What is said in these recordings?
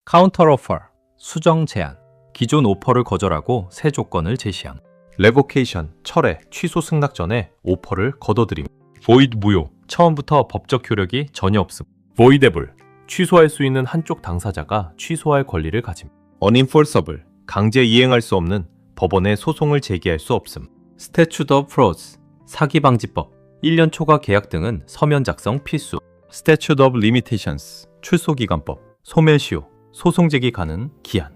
counter offer, 수정 제한, 기존 오퍼를 거절하고 새 조건을 제시함. revocation, 철회, 취소 승낙 전에 오퍼를 거둬들임. void, 무효, 처음부터 법적 효력이 전혀 없음. voidable, 취소할 수 있는 한쪽 당사자가 취소할 권리를 가짐. unenforceable, 강제 이행할 수 없는, 법원에 소송을 제기할 수 없음. statute of frauds, 사기방지법, 1년 초과 계약 등은 서면 작성 필수. statute of limitations, 출소기간법, 소멸시효, 소송 제기 가능 기한.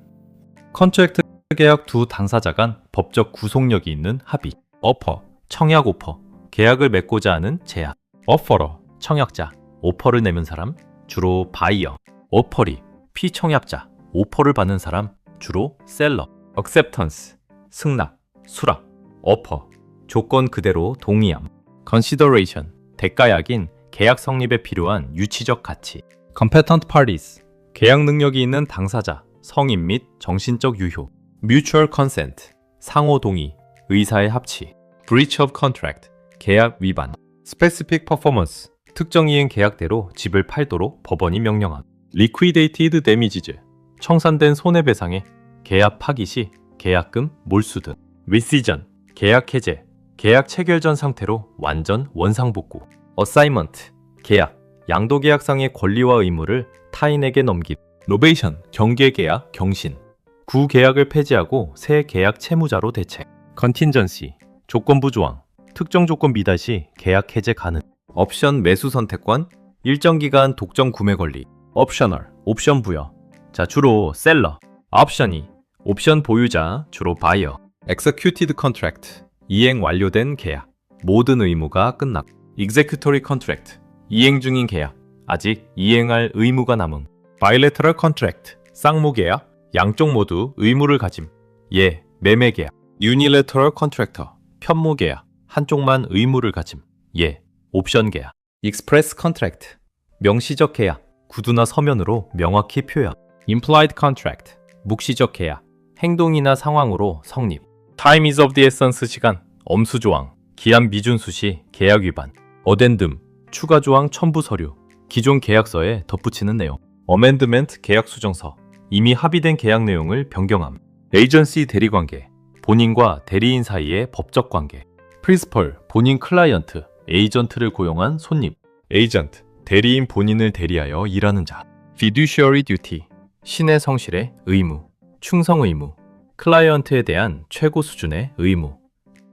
컨트랙트 계약 두 당사자 간 법적 구속력이 있는 합의. offer, 청약 오퍼, 계약을 맺고자 하는 제약. offeror, 청약자, 오퍼를 내는 사람, 주로 바이어. offeree, 피청약자, 오퍼를 받는 사람, 주로 셀러. acceptance, 승낙, 수락. offer, 조건 그대로 동의함. consideration, 대가약인 계약 성립에 필요한 유치적 가치. competent parties, 계약 능력이 있는 당사자, 성인 및 정신적 유효. mutual consent, 상호 동의, 의사의 합치. breach of contract, 계약 위반. specific performance, 특정 이행 계약대로 집을 팔도록 법원이 명령함. liquidated damages, 청산된 손해배상에 계약 파기 시 계약금 몰수 등. rescission, 계약 해제, 계약 체결 전 상태로 완전 원상복구. assignment, 계약, 양도계약상의 권리와 의무를 타인에게 넘김. novation, 경계계약, 경신, 구계약을 폐지하고 새 계약 채무자로 대체. contingency, 조건부 조항, 특정 조건 미달 시 계약 해제 가능. 옵션 매수 선택권, 일정 기간 독점 구매 권리. optional, 옵션 부여, 자 주로 셀러. option이, 옵션 보유자, 주로 바이어. executed contract, 이행 완료된 계약, 모든 의무가 끝났. executory contract, 이행 중인 계약, 아직 이행할 의무가 남음. bilateral contract, 쌍무계약, 양쪽 모두 의무를 가짐. 예, 매매계약. unilateral contractor, 편무계약, 한쪽만 의무를 가짐. 예, 옵션계약. express contract, 명시적 계약, 구두나 서면으로 명확히 표현. implied contract, 묵시적 계약, 행동이나 상황으로 성립. time is of the essence, 시간, 엄수 조항, 기한 미준수 시 계약 위반. addendum, 추가 조항 첨부 서류, 기존 계약서에 덧붙이는 내용. amendment, 계약 수정서, 이미 합의된 계약 내용을 변경함. agency, 대리관계, 본인과 대리인 사이의 법적 관계. principal, 본인 클라이언트, 에이전트를 고용한 손님. agent, 대리인 본인을 대리하여 일하는 자. fiduciary duty, 신의 성실의 의무, 충성 의무, 클라이언트에 대한 최고 수준의 의무.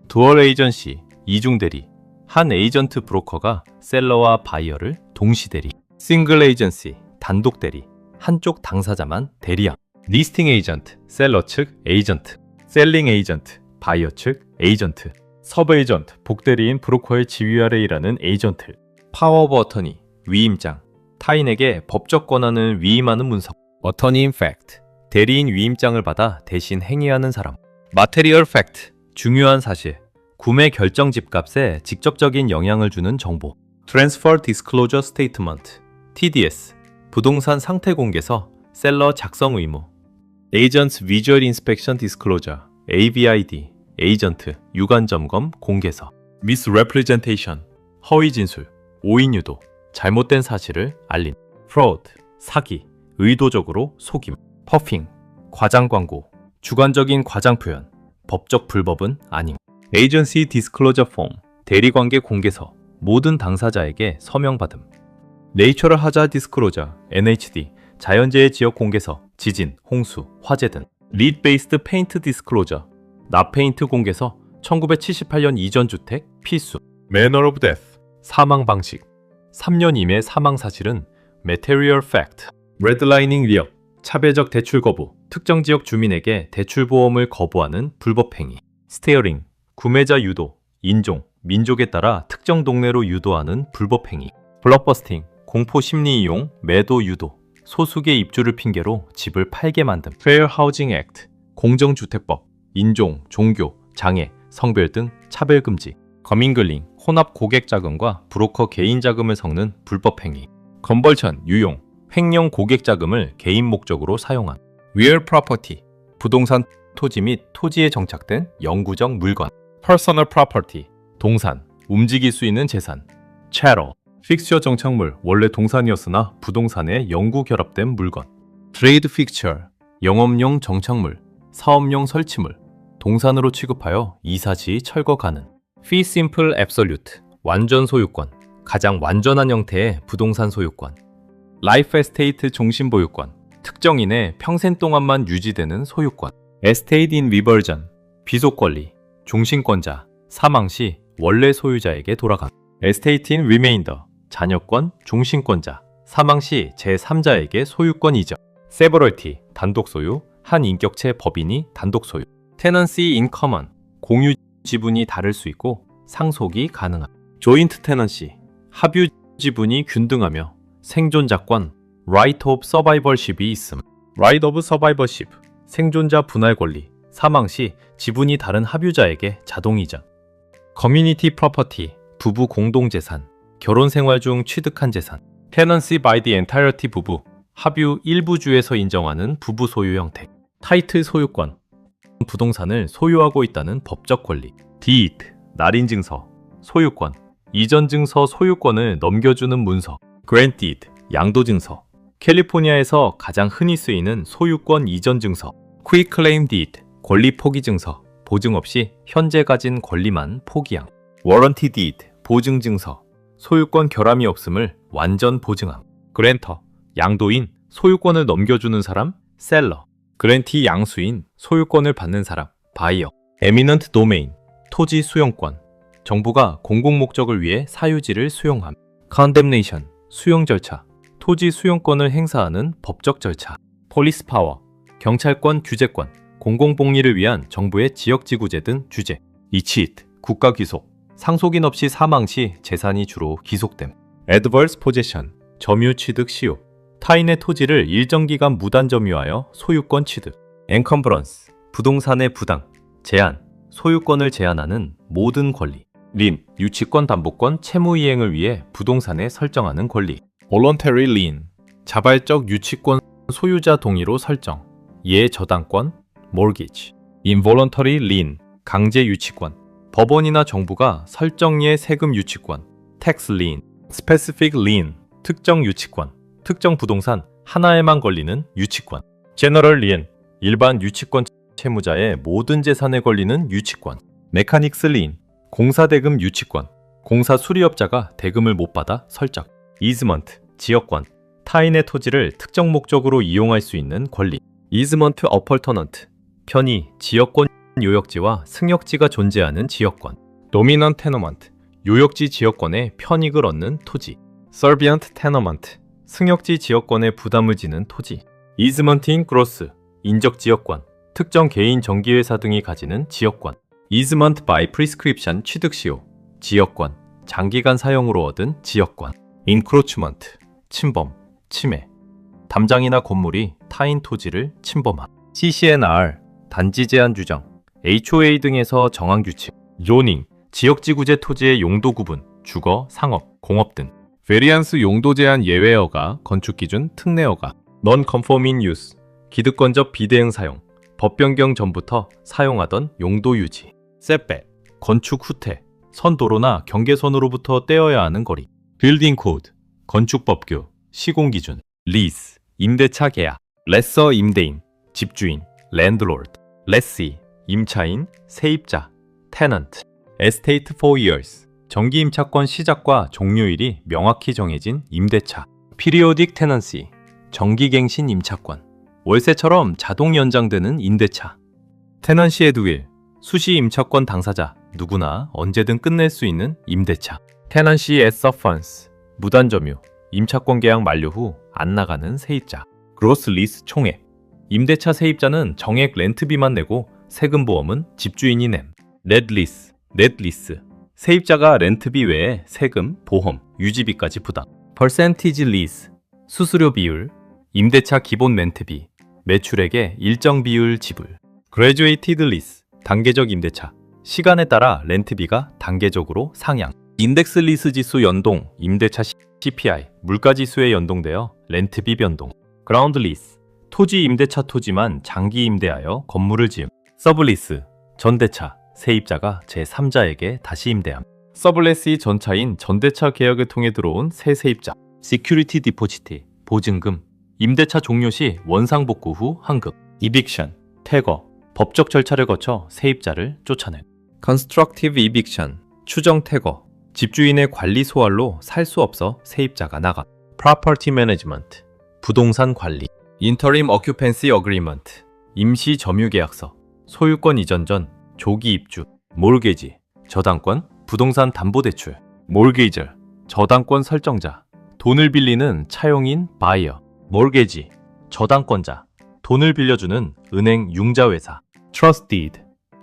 dual agency, 이중 대리, 한 에이전트 브로커가 셀러와 바이어를 동시 대리. single agency, 단독 대리, 한쪽 당사자만 대리함. 리스팅 에이전트, 셀러 측 에이전트. 셀링 에이전트, 바이어 측 에이전트. 서브 에이전트, 복대리인 브로커의 지휘 아래 일하는 에이전트. 파워 오브 어터니, 위임장, 타인에게 법적 권한을 위임하는 문서. 어터니 인 팩트, 대리인 위임장을 받아 대신 행위하는 사람. 마테리얼 팩트, 중요한 사실, 구매 결정 집값에 직접적인 영향을 주는 정보. 트랜스퍼 디스클로저 스테이트먼트, TDS, 부동산 상태 공개서, 셀러 작성 의무. 에이전트 비주얼 인스펙션 디스클로저, AVID, 에이전트 유관 점검 공개서. misrepresentation, 허위 진술, 오인 유도, 잘못된 사실을 알림. fraud, 사기, 의도적으로 속임. 퍼핑, 과장 광고, 주관적인 과장 표현, 법적 불법은 아님. agency disclosure form, 대리관계 공개서, 모든 당사자에게 서명받음. natural hazard disclosure, NHD, 자연재해 지역 공개서, 지진, 홍수, 화재 등. lead based paint disclosure, 납페인트 공개서, 1978년 이전 주택 필수. manner of death, 사망 방식, 3년 이내 사망 사실은 material fact. redlining 위협, 차별적 대출 거부, 특정 지역 주민에게 대출 보험을 거부하는 불법 행위. 스티어링, 구매자 유도, 인종, 민족에 따라 특정 동네로 유도하는 불법 행위. 블록버스팅, 공포 심리 이용, 매도 유도, 소수계 입주를 핑계로 집을 팔게 만듦. Fair Housing Act, 공정주택법, 인종, 종교, 장애, 성별 등 차별 금지. 거밍글링, 혼합 고객 자금과 브로커 개인 자금을 섞는 불법 행위. 건벌천, 유용, 횡령 고객 자금을 개인 목적으로 사용한. Real Property, 부동산 토지 및 토지에 정착된 영구적 물건. Personal Property, 동산, 움직일 수 있는 재산. Chattel, 픽스처 정착물, 원래 동산이었으나 부동산에 영구 결합된 물건. 트레이드 픽처, 영업용 정착물, 사업용 설치물, 동산으로 취급하여 이사시 철거 가능. Fee Simple Absolute, 완전 소유권, 가장 완전한 형태의 부동산 소유권. 라이프 에스테이트 종신 보유권, 특정인의 평생 동안만 유지되는 소유권. 에스테이트 인 리버전, 비속 권리, 종신권자, 사망 시 원래 소유자에게 돌아감. 에스테이트 인 리메인더, 자녀권, 종신권자, 사망 시 제3자에게 소유권 이전. 세버럴티, 단독 소유, 한 인격체 법인이 단독 소유. 테넌시 인 커먼, 공유 지분이 다를 수 있고 상속이 가능함. 조인트 테넌시, 합유 지분이 균등하며 생존자권, right of survivorship이 있음. right of survivorship, 생존자 분할 권리, 사망 시 지분이 다른 합유자에게 자동 이전. 커뮤니티 프로퍼티, 부부 공동재산, 결혼 생활 중 취득한 재산. 테넌시 by the entirety 부부, 합유 일부주에서 인정하는 부부 소유 형태. 타이틀 소유권, 부동산을 소유하고 있다는 법적 권리. deed, 날인 증서, 소유권, 이전 증서 소유권을 넘겨주는 문서. granted, 양도 증서, 캘리포니아에서 가장 흔히 쓰이는 소유권 이전 증서. quick claim deed, 권리 포기 증서, 보증 없이 현재 가진 권리만 포기함. warranty deed, 보증 증서, 소유권 결함이 없음을 완전 보증함. grantor, 양도인, 소유권을 넘겨주는 사람, 셀러. 그랜티 양수인, 소유권을 받는 사람, 바이어. 에미넌트 도메인, 토지 수용권, 정부가 공공 목적을 위해 사유지를 수용함. condemnation, 수용 절차, 토지 수용권을 행사하는 법적 절차. 폴리스 파워, 경찰권, 규제권, 공공복리를 위한 정부의 지역지구제 등 규제. 이치잇, 국가 귀속, 상속인 없이 사망 시 재산이 주로 귀속됨. adverse possession, 점유 취득 시효, 타인의 토지를 일정 기간 무단 점유하여 소유권 취득. encumbrance, 부동산의 부당, 제한, 소유권을 제한하는 모든 권리. lien, 유치권, 담보권, 채무 이행을 위해 부동산에 설정하는 권리. voluntary lien, 자발적 유치권 소유자 동의로 설정, 예저당권. mortgage, involuntary lien, 강제 유치권, 법원이나 정부가 설정예 세금 유치권. tax lien, specific lien, 특정 유치권, 특정 부동산 하나에만 걸리는 유치권. General lien, 일반 유치권 채무자의 모든 재산에 걸리는 유치권. Mechanics lien, 공사 대금 유치권, 공사 수리업자가 대금을 못 받아 설정. Easement, 지역권, 타인의 토지를 특정 목적으로 이용할 수 있는 권리. Easement appurtenant, 편의, 지역권 요역지와 승역지가 존재하는 지역권. Dominant tenement, 요역지 지역권의 편익을 얻는 토지. Servient tenement, 승역지 지역권에 부담을 지는 토지. Easement in gross, 인적 지역권, 특정 개인 정기회사 등이 가지는 지역권. Easement by prescription 취득시효, 지역권, 장기간 사용으로 얻은 지역권. Encroachment, 침범, 침해, 담장이나 건물이 타인 토지를 침범함. CCNR, 단지 제한 규정, HOA 등에서 정한 규칙. Zoning, 지역지구제 토지의 용도 구분, 주거, 상업, 공업 등. Variance, 용도 제한 예외허가, 건축기준, 특례허가. Non-conforming use, 기득권적 비대응 사용, 법 변경 전부터 사용하던 용도 유지. Setback, 건축 후퇴, 선도로나 경계선으로부터 떼어야 하는 거리. Building Code, 건축법규, 시공기준. Lease, 임대차 계약. Lessor, 임대인, 집주인, Landlord. Lessee, 임차인, 세입자, Tenant. Estate for years, 정기 임차권 시작과 종료일이 명확히 정해진 임대차. Periodic tenancy, 정기갱신 임차권, 월세처럼 자동 연장되는 임대차. Tenancy at will, 수시 임차권 당사자, 누구나 언제든 끝낼 수 있는 임대차. Tenancy at sufferance, 무단점유, 임차권 계약 만료 후 안 나가는 세입자. Gross lease 총액, 임대차 세입자는 정액 렌트비만 내고 세금 보험은 집주인이 냄. Net lease, net lease, 세입자가 렌트비 외에 세금, 보험, 유지비까지 부담. Percentage lease, 수수료 비율, 임대차 기본 렌트비, 매출액의 일정 비율 지불. Graduated lease, 단계적 임대차, 시간에 따라 렌트비가 단계적으로 상향. 인덱스 리스 지수 연동, 임대차 CPI, 물가 지수에 연동되어 렌트비 변동. Ground lease, 토지 임대차 토지만 장기 임대하여 건물을 지음. 서블리스, 전대차, 세입자가 제3자에게 다시 임대함. 서블레시 전차인 전대차 계약을 통해 들어온 새 세입자. Security deposit, 보증금, 임대차 종료 시 원상복구 후 환급. eviction, 퇴거, 법적 절차를 거쳐 세입자를 쫓아낸. constructive eviction, 추정 퇴거, 집주인의 관리 소홀로 살 수 없어 세입자가 나가. property management, 부동산 관리. interim occupancy agreement, 임시 점유계약서, 소유권 이전 전 조기 입주. mortgage, 저당권, 부동산 담보대출. mortgager, 저당권 설정자, 돈을 빌리는 차용인 바이어. mortgagee, 저당권자, 돈을 빌려주는 은행 융자회사. trust deed,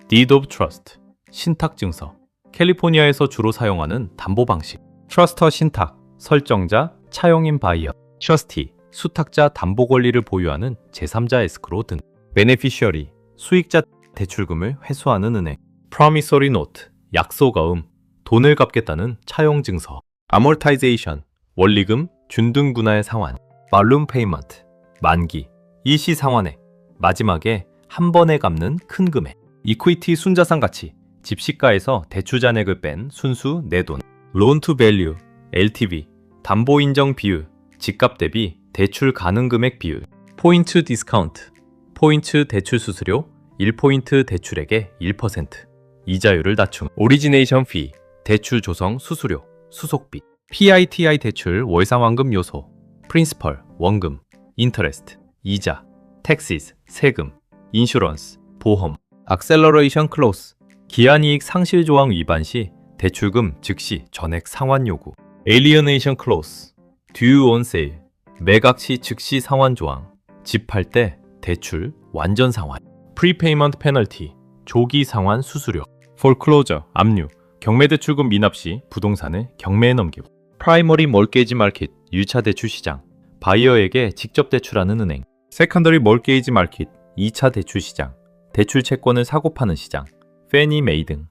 deed of trust, 신탁증서. 캘리포니아에서 주로 사용하는 담보 방식. 트러스터 신탁, 설정자, 차용인 바이어. trustee, 수탁자 담보 권리를 보유하는 제3자 에스크로 등. beneficiary, 수익자 대출금을 회수하는 은행. promissory note, 약속어음, 돈을 갚겠다는 차용증서. amortization, 원리금, 준등분할 상환. balloon payment, 만기, 일시상환액, 마지막에 한 번에 갚는 큰 금액. equity, 순자산 가치, 집시가에서 대출잔액을 뺀 순수 내돈. loan to value, LTV, 담보 인정 비율, 집값 대비 대출 가능 금액 비율. 포인트 디스카운트, 포인트 대출 수수료, 1포인트 대출액의 1%, 이자율을 낮춤. 오리지네이션 피, 대출 조성 수수료, 수속비. PITI 대출 월상환급 요소, 프린시펄, 원금, 인터레스트, 이자, 텍시스, 세금, 인슈런스, 보험. 액셀러레이션 클로스, 기한이익 상실 조항 위반 시 대출금 즉시 전액 상환 요구. 에리어네이션 클로스, 듀 온 세일, 매각 시 즉시 상환 조항, 집 팔 때 대출 완전 상환. 프리페이먼트 페널티, 조기 상환 수수료. 폴클로저, 압류, 경매대출금 미납 시 부동산을 경매에 넘기고. 프라이머리 몰게이지 마켓, 1차 대출 시장, 바이어에게 직접 대출하는 은행. 세컨더리 몰게이지 마켓, 2차 대출 시장, 대출 채권을 사고 파는 시장, 페니 메이 등.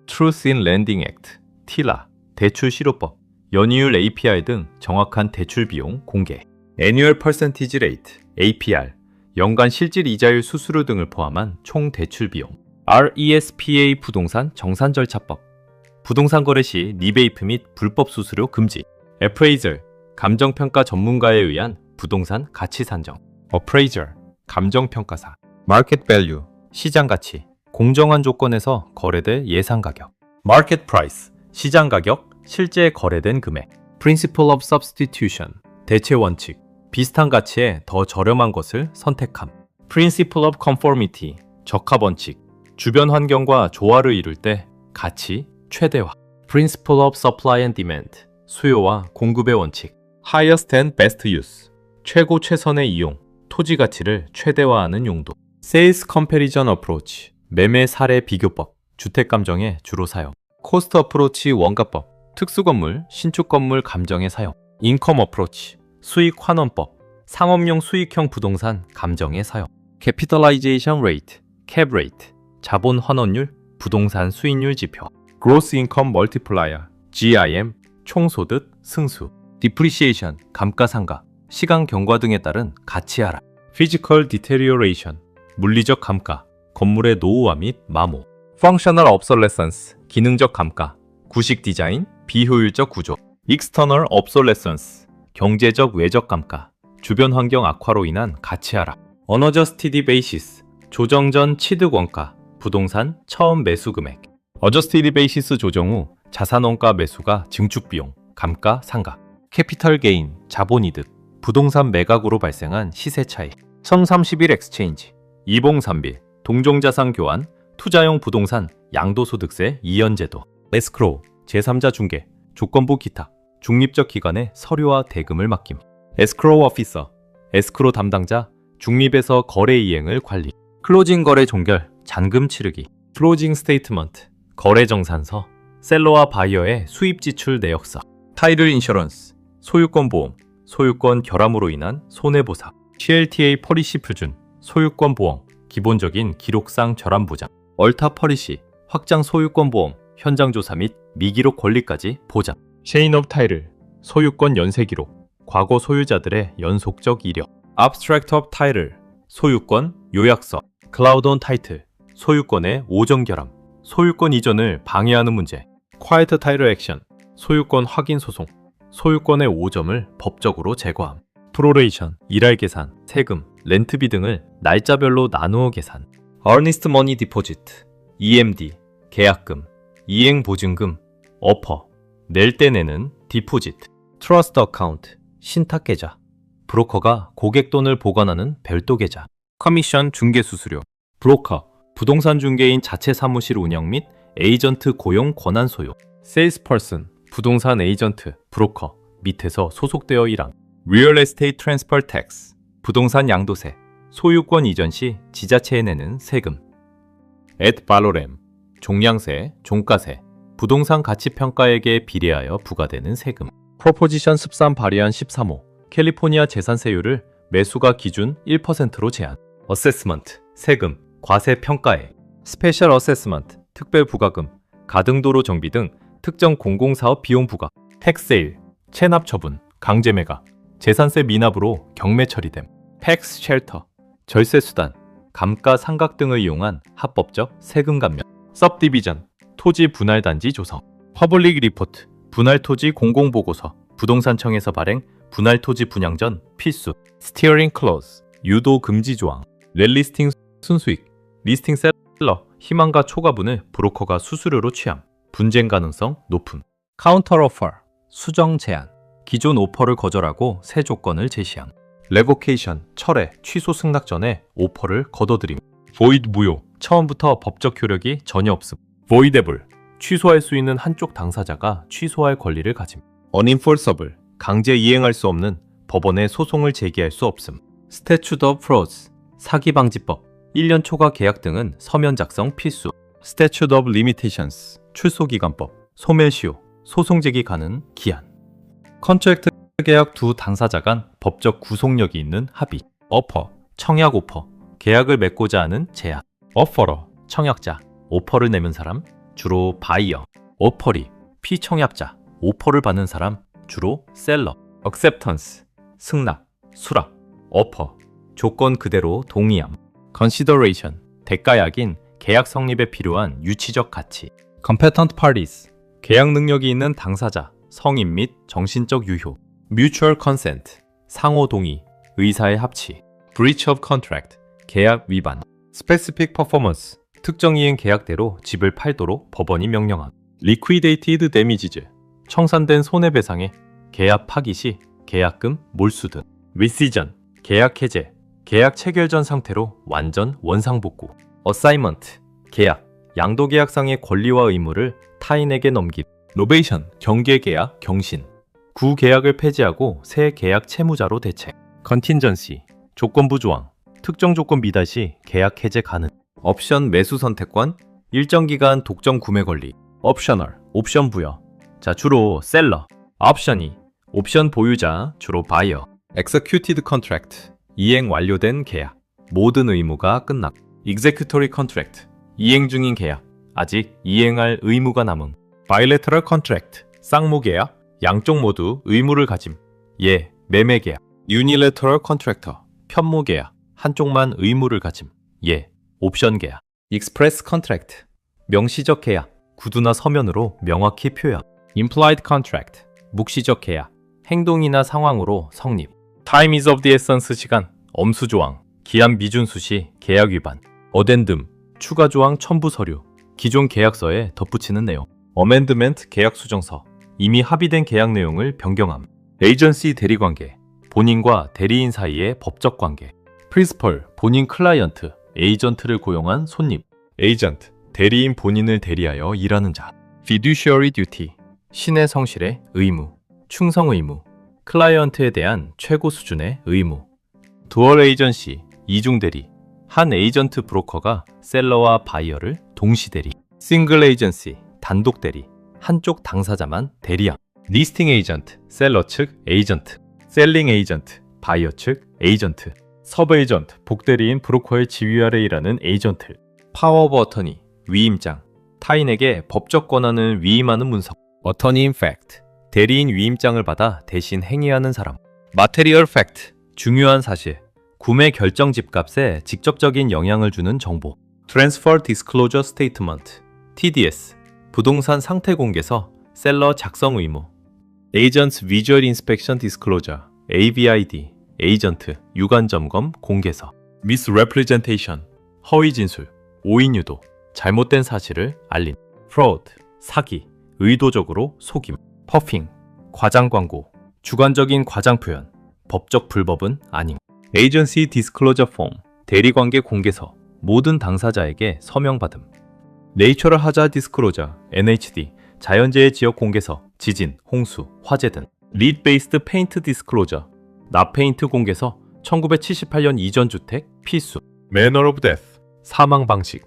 Truth in Lending Act, TILA, 대출 실효법, 연이율 APR 등 정확한 대출 비용 공개. Annual Percentage Rate, APR, 연간 실질 이자율 수수료 등을 포함한 총 대출 비용. RESPA 부동산 정산 절차법, 부동산 거래 시 리베이프 및 불법 수수료 금지. Appraiser, 감정평가 전문가에 의한 부동산 가치 산정. Appraiser, 감정평가사. Market Value, 시장 가치, 공정한 조건에서 거래될 예상 가격. Market Price, 시장 가격, 실제 거래된 금액. Principle of Substitution, 대체 원칙, 비슷한 가치에 더 저렴한 것을 선택함. Principle of Conformity, 적합 원칙, 주변 환경과 조화를 이룰 때 가치 최대화. Principle of Supply and Demand, 수요와 공급의 원칙. Highest and Best Use, 최고 최선의 이용, 토지 가치를 최대화하는 용도. Sales Comparison Approach, 매매 사례 비교법, 주택 감정에 주로 사용. Cost Approach, 원가법, 특수건물, 신축 건물 감정에 사용. Income Approach, 수익 환원법, 상업용 수익형 부동산 감정에 사용. Capitalization Rate, Cap Rate, 자본 환원율, 부동산 수익률 지표. Gross Income Multiplier, GIM, 총소득 승수. Depreciation, 감가상각, 시간 경과 등에 따른 가치 하락. Physical Deterioration, 물리적 감가, 건물의 노후화 및 마모. Functional Obsolescence, 기능적 감가, 구식 디자인, 비효율적 구조. External Obsolescence, 경제적 외적 감가, 주변 환경 악화로 인한 가치 하락. Unadjusted Basis, 조정 전 취득 원가, 부동산 처음 매수 금액. Adjusted Basis 조정 후 자산원가 매수가 증축 비용, 감가 상각. Capital Gain, 자본이득, 부동산 매각으로 발생한 시세 차익. 선 30일 엑스체인지, 이봉삼빌, 동종자산 교환, 투자용 부동산, 양도소득세 이연제도. 에스크로우, 제3자 중개, 조건부 기타, 중립적 기관의 서류와 대금을 맡김. 에스크로우 오피서, 에스크로 담당자, 중립에서 거래 이행을 관리. 클로징 거래 종결, 잔금 치르기. 클로징 스테이트먼트, 거래 정산서, 셀러와 바이어의 수입 지출 내역서. 타이틀 인슈런스, 소유권 보험, 소유권 결함으로 인한 손해보상. CLTA 폴리시 표준, 소유권 보험, 기본적인 기록상 절함 보장. 얼타 폴리시, 확장 소유권 보험, 현장 조사 및 미기록 권리까지 보장. 체인 오브 타이틀, 소유권 연쇄 기록, 과거 소유자들의 연속적 이력. Abstract of Title, 소유권 요약서. Cloud on Title, 소유권의 오전 결함, 소유권 이전을 방해하는 문제. Quiet Title Action, 소유권 확인 소송, 소유권의 오점을 법적으로 제거함. 프로레이션, 일할 계산, 세금, 렌트비 등을 날짜별로 나누어 계산. Earnest Money Deposit, EMD, 계약금, 이행보증금, 어퍼, 낼 때 내는 디포지트, 트러스트 어카운트, 신탁 계좌, 브로커가 고객 돈을 보관하는 별도 계좌, 커미션 중개 수수료, 브로커, 부동산 중개인 자체 사무실 운영 및 에이전트 고용 권한 소요, 세일스퍼슨, 부동산 에이전트, 브로커, 밑에서 소속되어 일함, Real Estate Transfer Tax, 부동산 양도세, 소유권 이전 시 지자체에 내는 세금, ad valorem, 종량세, 종가세, 부동산 가치 평가액에 비례하여 부과되는 세금, 프로포지션 13 발의안 13호, 캘리포니아 재산세율을 매수가 기준 1%로 제한, 어세스먼트, 세금, 과세 평가액, 스페셜 어세스먼트, 특별 부과금, 가등도로 정비 등 특정 공공사업 비용 부과, 텍세일, 체납 처분, 강제 매각, 재산세 미납으로 경매 처리됨, 팩스 쉘터, 절세 수단, 감가 상각 등을 이용한 합법적 세금 감면, सब디비전, 토지 분할 단지 조성, 퍼블릭 리포트, 분할 토지 공공보고서, 부동산청에서 발행 분할 토지 분양 전 필수, 스티어링 클로즈, 유도 금지 조항, 렐리스팅 순수익, 리스팅 셀러, 희망가 초과분을 브로커가 수수료로 취함, 분쟁 가능성 높음, 카운터 오퍼, 수정 제한, 기존 오퍼를 거절하고 새 조건을 제시함, 레보케이션, 철회, 취소 승낙 전에 오퍼를 거둬들임, void 무효, 처음부터 법적 효력이 전혀 없음, voidable, 취소할 수 있는 한쪽 당사자가 취소할 권리를 가짐, unenforceable, 강제 이행할 수 없는 법원에 소송을 제기할 수 없음, statute of frauds, 사기방지법, 1년 초과 계약 등은 서면 작성 필수, statute of limitations, 출소기간법, 소멸시효, 소송 제기 가능 기한, 컨트랙트 계약 두 당사자 간 법적 구속력이 있는 합의, 어퍼, 청약 오퍼, 계약을 맺고자 하는 제약, 어퍼러, 청약자, 오퍼를 내면 사람, 주로 바이어, 어퍼리, 피청약자, 오퍼를 받는 사람, 주로 셀러, acceptance, 승낙, 수락, 어퍼, 조건 그대로 동의함, consideration, 대가약인 계약 성립에 필요한 유치적 가치, competent parties, 계약 능력이 있는 당사자, 성인 및 정신적 유효, mutual consent, 상호 동의, 의사의 합치, breach of contract, 계약 위반, specific performance, 특정 이행 계약대로 집을 팔도록 법원이 명령함, liquidated damages, 청산된 손해배상에 계약 파기 시 계약금 몰수 등, rescission, 계약 해제, 계약 체결 전 상태로 완전 원상복구, assignment, 계약, 양도계약상의 권리와 의무를 타인에게 넘김, novation, 경계계약, 경신, 구계약을 폐지하고 새 계약 채무자로 대체, contingency, 조건부 조항, 특정 조건 미달 시 계약 해제 가능, 옵션 매수 선택권, 일정 기간 독점 구매 권리, optional, 옵션 부여, 자 주로 셀러, 옵션이, 옵션 보유자, 주로 바이어, executed contract, 이행 완료된 계약, 모든 의무가 끝났, executory contract, 이행 중인 계약, 아직 이행할 의무가 남음, bilateral contract, 쌍무 계약, 양쪽 모두 의무를 가짐, 예, 매매 계약, unilateral contractor, 편무 계약, 한쪽만 의무를 가짐, 예, 옵션 계약, express contract, 명시적 계약, 구두나 서면으로 명확히 표현, implied contract, 묵시적 계약, 행동이나 상황으로 성립, time is of the essence 시간, 엄수 조항, 기한 미준수 시 계약 위반, 어덴듬, 추가 조항 첨부 서류, 기존 계약서에 덧붙이는 내용, 어멘드멘트 계약 수정서, 이미 합의된 계약 내용을 변경함, 에이전시 대리관계, 본인과 대리인 사이의 법적 관계, 프린시펄, 본인 클라이언트, 에이전트를 고용한 손님, 에이전트, 대리인 본인을 대리하여 일하는 자, fiduciary duty, 신의 성실의 의무, 충성 의무, 클라이언트에 대한 최고 수준의 의무, 두얼 에이전시, 이중 대리, 한 에이전트 브로커가 셀러와 바이어를 동시 대리, 싱글 에이전시, 단독 대리, 한쪽 당사자만 대리함, 리스팅 에이전트, 셀러 측 에이전트, 셀링 에이전트, 바이어 측 에이전트, 서브 에이전트, 복대리인 브로커의 지휘 아래 일하는 에이전트, 파워 오브 어터니, 위임장, 타인에게 법적 권한을 위임하는 문서, 어터니 인 팩트, 대리인 위임장을 받아 대신 행위하는 사람, 마테리얼 팩트, 중요한 사실, 구매 결정 집값에 직접적인 영향을 주는 정보, 트랜스퍼 디스클로저 스테이트먼트, TDS, 부동산 상태 공개서, 셀러 작성 의무, 에이전트 비주얼 인스펙션 디스클로저, AVID, 에이전트, 유관점검, 공개서, misrepresentation, 허위 진술, 오인 유도, 잘못된 사실을 알림, fraud, 사기, 의도적으로 속임, 퍼핑, 과장 광고, 주관적인 과장 표현, 법적 불법은 아님, agency disclosure form, 대리관계 공개서, 모든 당사자에게 서명받음, Natural Hazard Disclosure, NHD, 자연재해 지역 공개서, 지진, 홍수, 화재 등, Lead-Based Paint Disclosure, 납페인트 공개서, 1978년 이전 주택, 필수, Manner of Death, 사망 방식,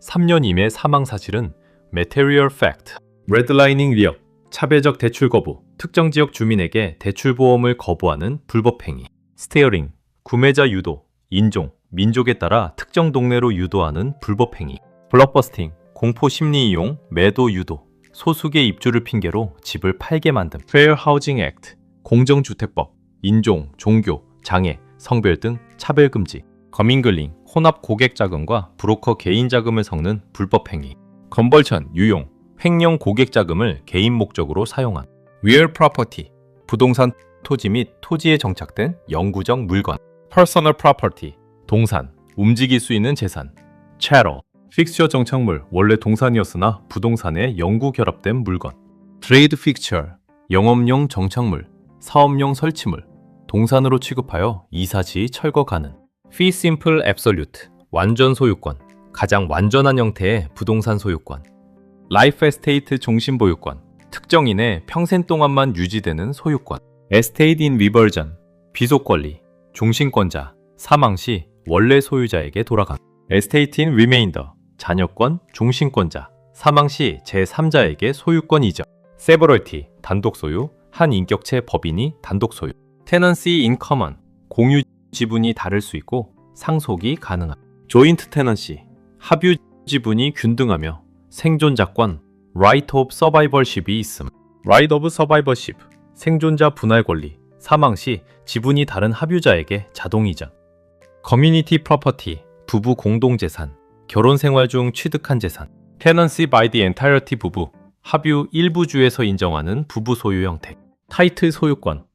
3년 이내 사망 사실은 Material Fact, Redlining 리역, 차별적 대출 거부, 특정 지역 주민에게 대출 보험을 거부하는 불법 행위, Steering, 구매자 유도, 인종, 민족에 따라 특정 동네로 유도하는 불법 행위, 블록버스팅, 공포 심리 이용, 매도 유도, 소수계 입주를 핑계로 집을 팔게 만듦, Fair Housing Act, 공정주택법, 인종, 종교, 장애, 성별 등 차별 금지, 거밍글링, 혼합 고객 자금과 브로커 개인 자금을 섞는 불법 행위, 건벌천, 유용, 횡령 고객 자금을 개인 목적으로 사용한, Real Property, 부동산 토지 및 토지에 정착된 영구적 물건, Personal Property, 동산, 움직일 수 있는 재산, Chattel, 픽처 정착물, 원래 동산이었으나 부동산에 영구 결합된 물건, Trade Fixture, 영업용 정착물, 사업용 설치물, 동산으로 취급하여 이사시 철거 가능, Fee Simple Absolute, 완전 소유권, 가장 완전한 형태의 부동산 소유권, Life Estate 종신 보유권, 특정인의 평생 동안만 유지되는 소유권, Estate in Reversion, 비속 권리, 종신권자, 사망 시 원래 소유자에게 돌아감, Estate in Remainder, 자녀권, 종신권자, 사망 시 제3자에게 소유권 이전, Severalty, 단독 소유, 한 인격체 법인이 단독 소유, Tenancy in Common, 공유 지분이 다를 수 있고 상속이 가능함, Joint Tenancy, 합유 지분이 균등하며 생존자권, Right of Survivorship이 있음, Right of Survivorship, 생존자 분할 권리, 사망 시 지분이 다른 합유자에게 자동 이전, Community Property, 부부 공동재산, 결혼 생활 중 취득한 재산, Tenancy by the entirety 부부, 합유 일부주에서 인정하는 부부 소유 형태, 타이틀 소유권,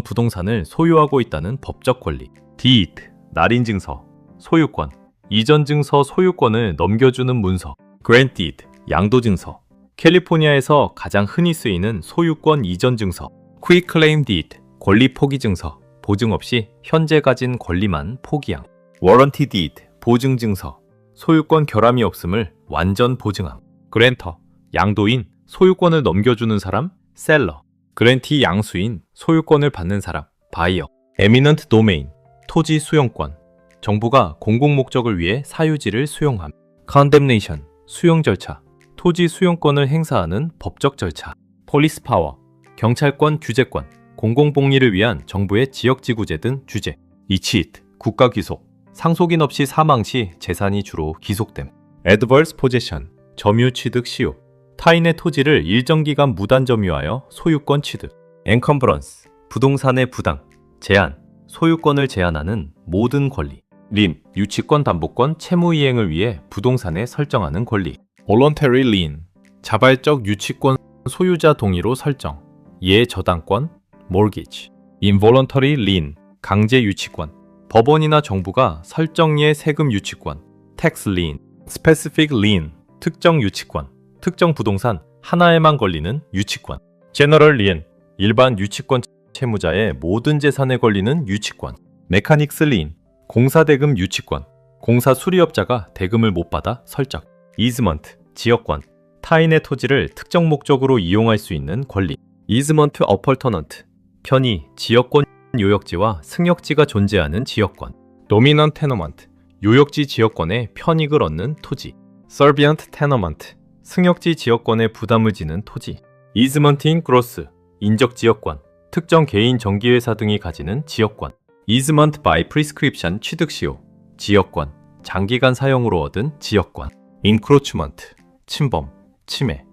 부동산을 소유하고 있다는 법적 권리, Deed, 날인 증서, 소유권, 이전 증서 소유권을 넘겨주는 문서, Grant Deed, 양도 증서, 캘리포니아에서 가장 흔히 쓰이는 소유권 이전 증서, Quick Claim Deed, 권리 포기 증서, 보증 없이 현재 가진 권리만 포기함, Warranty Deed, 보증 증서, 소유권 결함이 없음을 완전 보증함, Grantor, 양도인, 소유권을 넘겨주는 사람, Seller, Grantee 양수인, 소유권을 받는 사람, Buyer, Eminent Domain, 토지 수용권, 정부가 공공 목적을 위해 사유지를 수용함, Condemnation, 수용 절차, 토지 수용권을 행사하는 법적 절차, Police Power, 경찰권, 규제권, 공공복리를 위한 정부의 지역지구제 등 규제, Escheat, 국가 귀속, 상속인 없이 사망 시 재산이 주로 귀속됨, Adverse Possession, 점유 취득 시효, 타인의 토지를 일정 기간 무단 점유하여 소유권 취득, Encumbrance, 부동산의 부당, 제한, 소유권을 제한하는 모든 권리, Lien, 유치권, 담보권, 채무 이행을 위해 부동산에 설정하는 권리, Voluntary Lien, 자발적 유치권 소유자 동의로 설정, 예저당권, Mortgage, Involuntary Lien, 강제 유치권, 법원이나 정부가 설정예 세금 유치권, Tax Lien, Specific Lien, 특정 유치권, 특정 부동산 하나에만 걸리는 유치권, General Lien, 일반 유치권 채무자의 모든 재산에 걸리는 유치권, Mechanics Lien, 공사대금 유치권, 공사 수리업자가 대금을 못 받아 설정, Easement, 지역권, 타인의 토지를 특정 목적으로 이용할 수 있는 권리, Easement Appurtenant, 편의, 지역권 요역지와 승역지가 존재하는 지역권, Dominant Tenement, 요역지 지역권에 편익을 얻는 토지, Servient Tenement, 승역지 지역권에 부담을 지는 토지, Easement in Gross, 인적 지역권, 특정 개인 정기회사 등이 가지는 지역권, Easement by Prescription 취득시효, 지역권, 장기간 사용으로 얻은 지역권, Encroachment, 침범, 침해,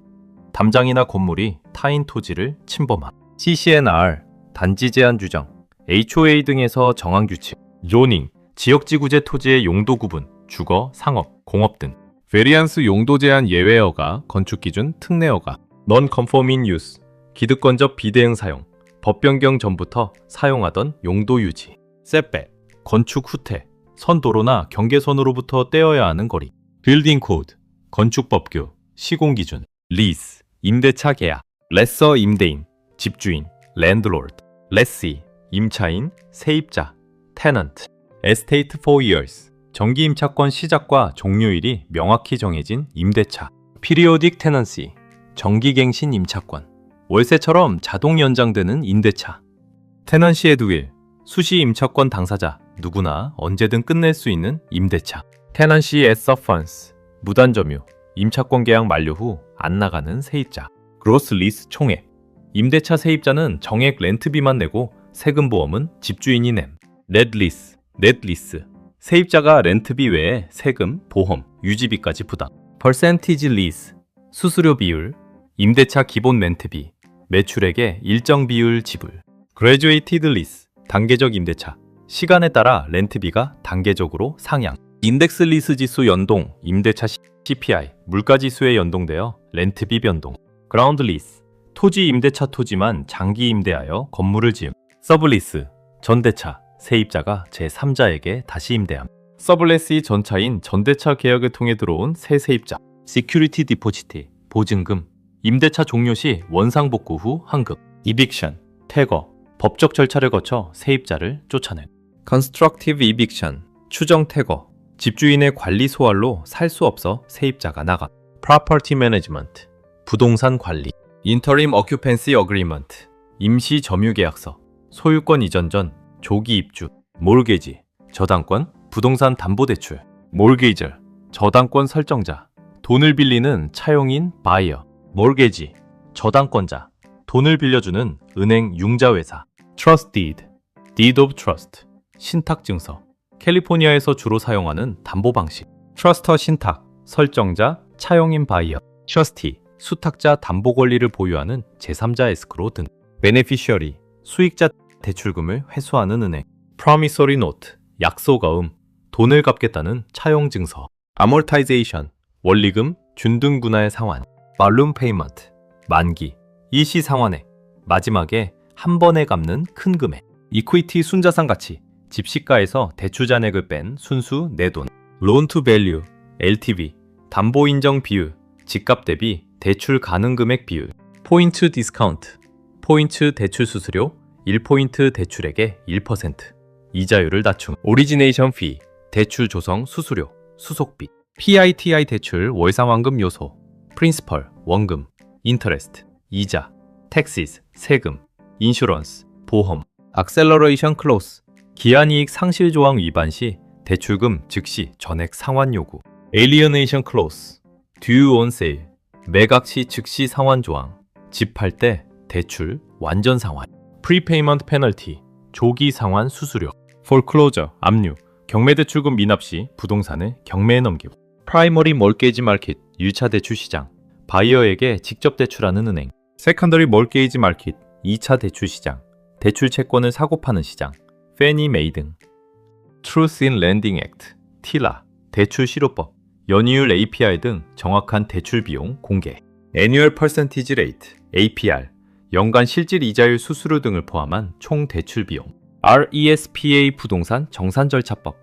담장이나 건물이 타인 토지를 침범함, CC&R, 단지 제한 규정, HOA 등에서 정한 규칙, Zoning, 지역지구제 토지의 용도 구분, 주거, 상업, 공업 등, Variance 용도 제한 예외허가, 건축기준 특례허가, Non-conforming use, 기득권적 비대응 사용, 법 변경 전부터 사용하던 용도 유지, setback, 건축 후퇴, 선도로나 경계선으로부터 떼어야 하는 거리. building code, 건축법규, 시공기준. lease, 임대차 계약. lessor, 임대인, 집주인, landlord. lessee, 임차인, 세입자, tenant. estate for years, 정기 임차권 시작과 종료일이 명확히 정해진 임대차. periodic tenancy, 정기갱신 임차권. 월세처럼 자동 연장되는 임대차. 테넌시 에드윌, 수시 임차권 당사자, 누구나 언제든 끝낼 수 있는 임대차. 테넌시 as subfunds, 무단점유, 임차권 계약 만료 후 안 나가는 세입자. 그로스 리스 총액, 임대차 세입자는 정액 렌트비만 내고 세금 보험은 집주인이 냄. 넷 리스, 넷 리스, 세입자가 렌트비 외에 세금, 보험, 유지비까지 부담. 퍼센티지 리스, 수수료 비율, 임대차 기본 렌트비, 매출액의 일정 비율 지불. 그레듀에이티드 리스, 단계적 임대차, 시간에 따라 렌트비가 단계적으로 상향. 인덱스 리스 지수 연동, 임대차 CPI, 물가 지수에 연동되어 렌트비 변동. 그라운드 리스, 토지 임대차 토지만 장기 임대하여 건물을 지음. 서블리스, 전대차, 세입자가 제3자에게 다시 임대함. 서블레시 전차인 전대차 계약을 통해 들어온 새 세입자. 시큐리티 디포지트, 보증금, 임대차 종료 시 원상복구 후 환급. 이빅션, 퇴거, 법적 절차를 거쳐 세입자를 쫓아낸. 컨스트럭티브 이빅션, 추정 퇴거, 집주인의 관리 소홀로 살 수 없어 세입자가 나가. 프로퍼티 매니지먼트, 부동산 관리. 인터림 어큐펜시 어그리먼트, 임시 점유 계약서, 소유권 이전 전 조기 입주. 몰게지, 저당권, 부동산 담보대출. 몰게이저, 저당권 설정자, 돈을 빌리는 차용인 바이어. 몰게지, 저당권자, 돈을 빌려주는 은행 융자회사. 트러스트 디드, deed of trust, 신탁증서, 캘리포니아에서 주로 사용하는 담보 방식. 트러스터 신탁, 설정자, 차용인 바이어. 트러스티, 수탁자 담보 권리를 보유하는 제3자 에스크로 등. 베네피셔리, 수익자 대출금을 회수하는 은행. 프로미소리 노트, 약속어음, 돈을 갚겠다는 차용 증서. 아몰타이제이션, 원리금, 준등분할 상환. 발룸 페이먼트, 만기, 일시 상환액, 마지막에 한 번에 갚는 큰 금액. 이퀴티 순자산 가치, 집시가에서 대출 잔액을 뺀 순수 내돈. 론 투 밸류, LTV, 담보 인정 비율, 집값 대비 대출 가능 금액 비율. 포인트 디스카운트, 포인트 대출 수수료, 1포인트 대출액의 1%, 이자율을 낮춤. 오리지네이션 피, 대출 조성 수수료, 수속비. PITI 대출 월상환급 요소, 프린시펄, 원금, 인터레스트, 이자, 텍시스, 세금, 인슈런스, 보험. 악셀러레이션 클로스, 기한이익 상실 조항 위반 시 대출금 즉시 전액 상환 요구. 에리어네이션 클로스, 듀 온 세일, 매각 시 즉시 상환 조항, 집 팔 때 대출 완전 상환. 프리페이먼트 페널티, 조기 상환 수수료. 폴클로저, 압류, 경매대출금 미납 시 부동산을 경매에 넘기고. 프라이머리 몰게이지 마켓, 유차 대출 시장, 바이어에게 직접 대출하는 은행. 세컨더리 몰게이지 마켓, 2차 대출 시장, 대출 채권을 사고 파는 시장. 페니 메이 등. Truth in Lending Act, TILA, 대출 실효법, 연이율 APR 등 정확한 대출 비용 공개. Annual Percentage Rate, APR, 연간 실질 이자율 수수료 등을 포함한 총 대출 비용. RESPA 부동산 정산 절차법,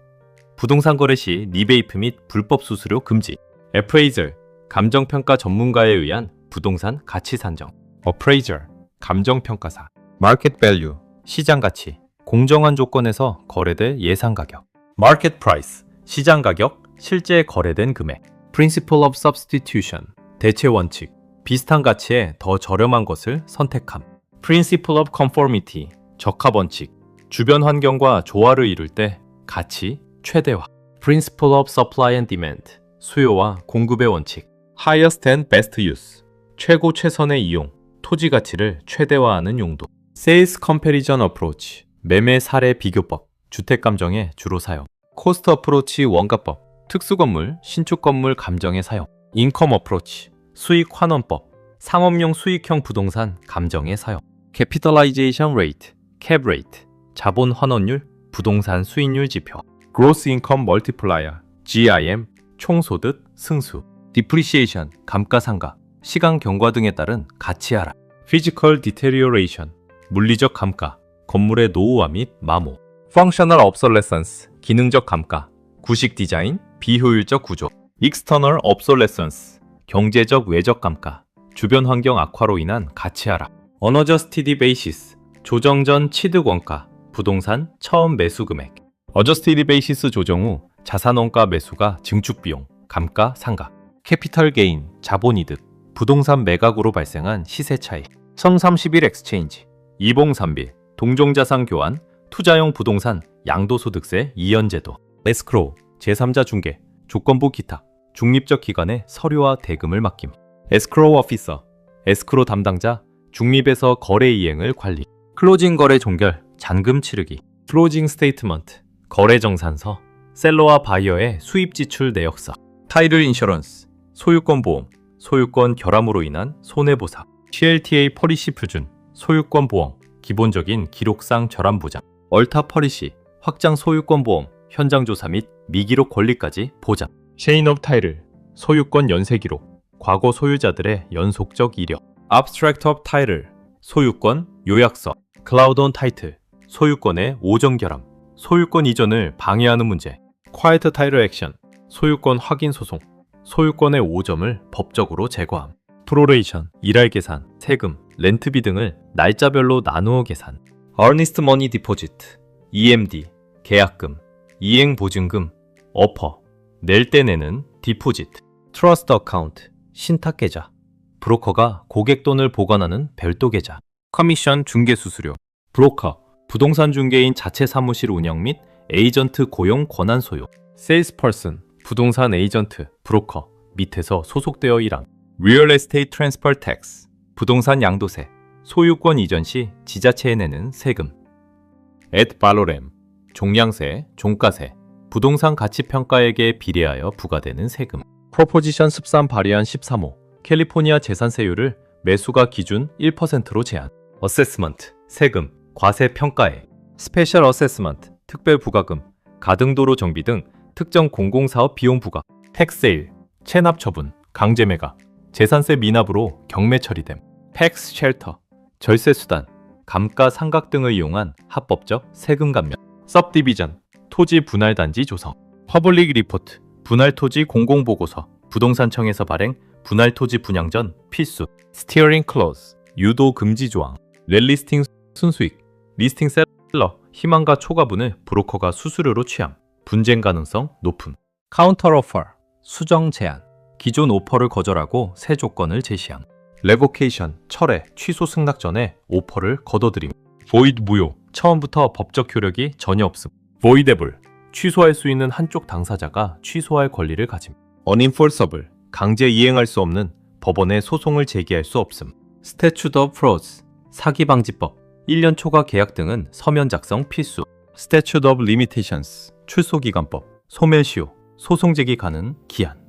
부동산 거래 시 리베이프 및 불법 수수료 금지. Appraiser, 감정평가 전문가에 의한 부동산 가치 산정. Appraiser, 감정평가사. Market Value, 시장 가치, 공정한 조건에서 거래될 예상 가격. Market Price, 시장 가격, 실제 거래된 금액. Principle of Substitution, 대체 원칙, 비슷한 가치에 더 저렴한 것을 선택함. Principle of Conformity, 적합 원칙, 주변 환경과 조화를 이룰 때 가치 최대화. Principle of Supply and Demand, 수요와 공급의 원칙. Highest and Best Use, 최고 최선의 이용, 토지 가치를 최대화하는 용도. Sales Comparison Approach, 매매 사례 비교법, 주택 감정에 주로 사용. Cost Approach 원가법, 특수건물, 신축 건물 감정에 사용. Income Approach, 수익 환원법, 상업용 수익형 부동산 감정에 사용. Capitalization Rate, Cap Rate, 자본 환원율, 부동산 수익률 지표. Gross Income Multiplier, GIM, 총소득 승수. Depreciation, 감가상각, 시간 경과 등에 따른 가치 하락. Physical Deterioration, 물리적 감가, 건물의 노후화 및 마모. functional obsolescence, 기능적 감가, 구식 디자인, 비효율적 구조. external obsolescence, 경제적 외적 감가, 주변 환경 악화로 인한 가치 하락. unadjusted basis, 조정 전 취득 원가, 부동산 처음 매수 금액. adjusted basis 조정 후 자산원가 매수가 증축 비용, 감가 상각. 캐피털 게인, 자본이득, 부동산 매각으로 발생한 시세 차익. 성 30일 엑스체인지, 이봉삼빌, 동종자산 교환, 투자용 부동산, 양도소득세 이연제도. 에스크로우, 제3자 중개, 조건부 기타, 중립적 기관에 서류와 대금을 맡김. 에스크로우 오피서, 에스크로 담당자, 중립에서 거래 이행을 관리. 클로징 거래 종결, 잔금 치르기. 클로징 스테이트먼트, 거래 정산서, 셀러와 바이어의 수입 지출 내역서. 타이틀 인셔런스, 소유권 보험, 소유권 결함으로 인한 손해보상. CLTA 펄리시 표준, 소유권 보험, 기본적인 기록상 절함 보장. 얼타 펄리시, 확장 소유권 보험, 현장 조사 및 미기록 권리까지 보장. 체인 오브 타이틀, 소유권 연쇄 기록, 과거 소유자들의 연속적 이력. Abstract of Title, 소유권 요약서. Cloud on Title, 소유권의 오전 결함, 소유권 이전을 방해하는 문제. Quiet Title Action, 소유권 확인 소송, 소유권의 오점을 법적으로 제거함. 프로레이션, 일할 계산, 세금, 렌트비 등을 날짜별로 나누어 계산. Earnest Money Deposit, EMD, 계약금, 이행보증금, 어퍼, 낼 때 내는 디포지트. 트러스트 어카운트, 신탁 계좌, 브로커가 고객 돈을 보관하는 별도 계좌. 커미션 중개 수수료. 브로커, 부동산 중개인 자체 사무실 운영 및 에이전트 고용 권한 소유. 세일스퍼슨, 부동산 에이전트, 브로커, 밑에서 소속되어 일함. Real Estate Transfer Tax, 부동산 양도세, 소유권 이전 시 지자체에 내는 세금. Ad valorem, 종량세, 종가세, 부동산 가치 평가액에 비례하여 부과되는 세금. 프로포지션 13 발의안 13호, 캘리포니아 재산세율을 매수가 기준 1%로 제한. 어세스먼트, 세금, 과세 평가액. 스페셜 어세스먼트, 특별 부과금, 가등도로 정비 등 특정 공공사업 비용 부과. 텍세일, 체납 처분, 강제 매각, 재산세 미납으로 경매 처리됨. 팩스 쉘터, 절세 수단, 감가 상각 등을 이용한 합법적 세금 감면. सब디비전, 토지 분할 단지 조성. 퍼블릭 리포트, 분할 토지 공공 보고서, 부동산청에서 발행 분할 토지 분양 전 필수. 스티어링 클로즈, 유도 금지 조항. 렐리스팅 순수익, 리스팅 셀러, 희망가 초과분을 브로커가 수수료로 취함. 분쟁 가능성 높음. 카운터 오퍼, 수정 제한, 기존 오퍼를 거절하고 새 조건을 제시함. 레보케이션, 철회, 취소 승낙 전에 오퍼를 거둬들임. void 무효, 처음부터 법적 효력이 전혀 없음. voidable, 취소할 수 있는 한쪽 당사자가 취소할 권리를 가짐. unenforceable, 강제 이행할 수 없는, 법원에 소송을 제기할 수 없음. statute of frauds, 사기방지법, 1년 초과 계약 등은 서면 작성 필수. statute of limitations, 출소기간법, 소멸시효, 소송 제기 가능 기한.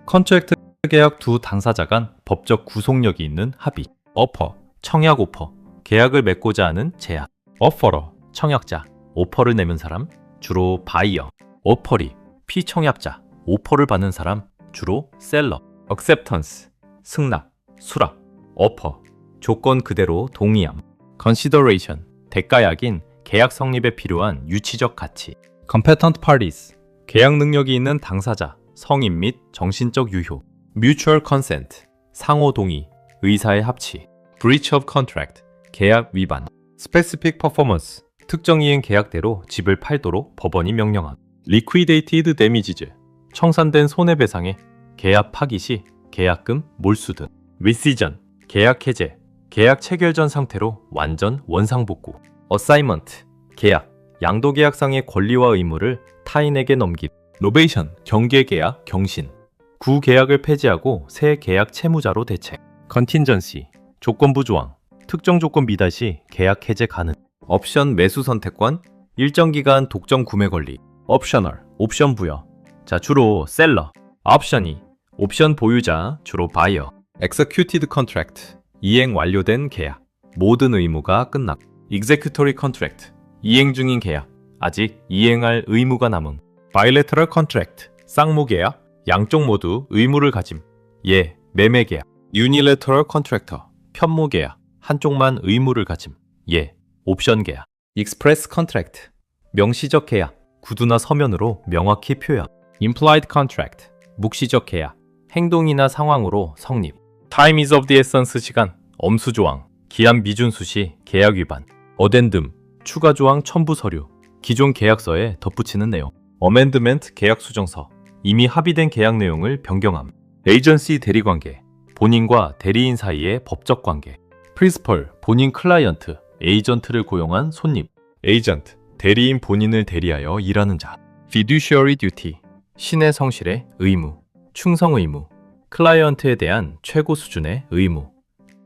컨트랙트 계약 두 당사자 간 법적 구속력이 있는 합의. 어퍼, 청약 오퍼, 계약을 맺고자 하는 제약. 어퍼러, 청약자, 오퍼를 내면 사람, 주로 바이어. 어퍼리, 피청약자, 오퍼를 받는 사람, 주로 셀러. acceptance, 승낙, 수락. 어퍼, 조건 그대로 동의함. consideration, 대가약인 계약 성립에 필요한 유치적 가치. competent parties, 계약 능력이 있는 당사자, 성인 및 정신적 유효. mutual consent, 상호 동의, 의사의 합치. breach of contract, 계약 위반. specific performance, 특정 이행 계약대로 집을 팔도록 법원이 명령함. liquidated damages, 청산된 손해배상에 계약 파기 시 계약금 몰수 등. rescission, 계약 해제, 계약 체결 전 상태로 완전 원상복구. assignment, 계약, 양도계약상의 권리와 의무를 타인에게 넘김. novation, 경계계약, 경신, 구계약을 폐지하고 새 계약 채무자로 대책. contingency, 조건부 조항, 특정 조건 미달 시 계약 해제 가능. 옵션 매수 선택권, 일정 기간 독점 구매 권리. 옵셔널, 옵션 부여, 자 주로 셀러. 옵션이, 옵션 보유자, 주로 바이어. executed contract, 이행 완료된 계약, 모든 의무가 끝났. executory contract, 이행 중인 계약, 아직 이행할 의무가 남음. bilateral contract, 쌍무 계약, 양쪽 모두 의무를 가짐. 예, 매매 계약. unilateral contractor, 편무 계약, 한쪽만 의무를 가짐. 예, 옵션 계약. express contract, 명시적 계약, 구두나 서면으로 명확히 표현. implied contract, 묵시적 계약, 행동이나 상황으로 성립. time is of the essence, 시간, 엄수 조항, 기한 미준수 시 계약 위반. addendum, 추가 조항 첨부 서류, 기존 계약서에 덧붙이는 내용. amendment, 계약 수정서, 이미 합의된 계약 내용을 변경함. agency, 대리관계, 본인과 대리인 사이의 법적 관계. principal, 본인 클라이언트, 에이전트를 고용한 손님. agent, 대리인 본인을 대리하여 일하는 자. fiduciary duty, 신의 성실의 의무, 충성 의무, 클라이언트에 대한 최고 수준의 의무.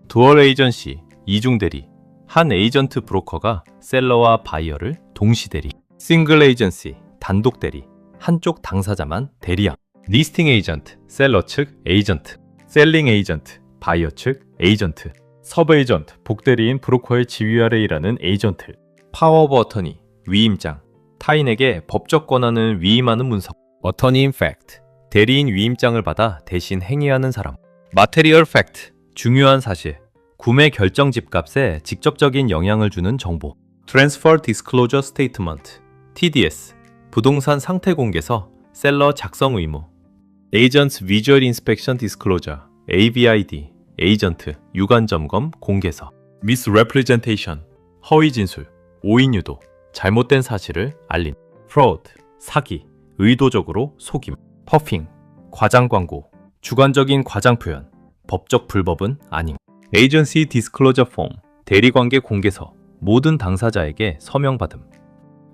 dual agency, 이중 대리, 한 에이전트 브로커가 셀러와 바이어를 동시 대리. single agency, 단독 대리, 한쪽 당사자만 대리함. listing agent, 셀러 측 에이전트, selling agent, 바이어 측 에이전트, 서브 에이전트, 복대리인 브로커의 지휘 아래 일하는 에이전트. 파워 오브 어터니, 위임장, 타인에게 법적 권한을 위임하는 문서. 어터니 인 팩트, 대리인 위임장을 받아 대신 행위하는 사람. 마테리얼 팩트, 중요한 사실, 구매 결정 집값에 직접적인 영향을 주는 정보. 트랜스퍼 디스클로저 스테이트먼트, TDS, 부동산 상태 공개서, 셀러 작성 의무. 에이전트 비주얼 인스펙션 디스클로저, AVID, 에이전트 유관 점검 공개서. misrepresentation, 허위 진술, 오인 유도, 잘못된 사실을 알림. fraud, 사기, 의도적으로 속임. 퍼핑, 과장 광고, 주관적인 과장 표현, 법적 불법은 아님. agency disclosure form, 대리관계 공개서, 모든 당사자에게 서명받음.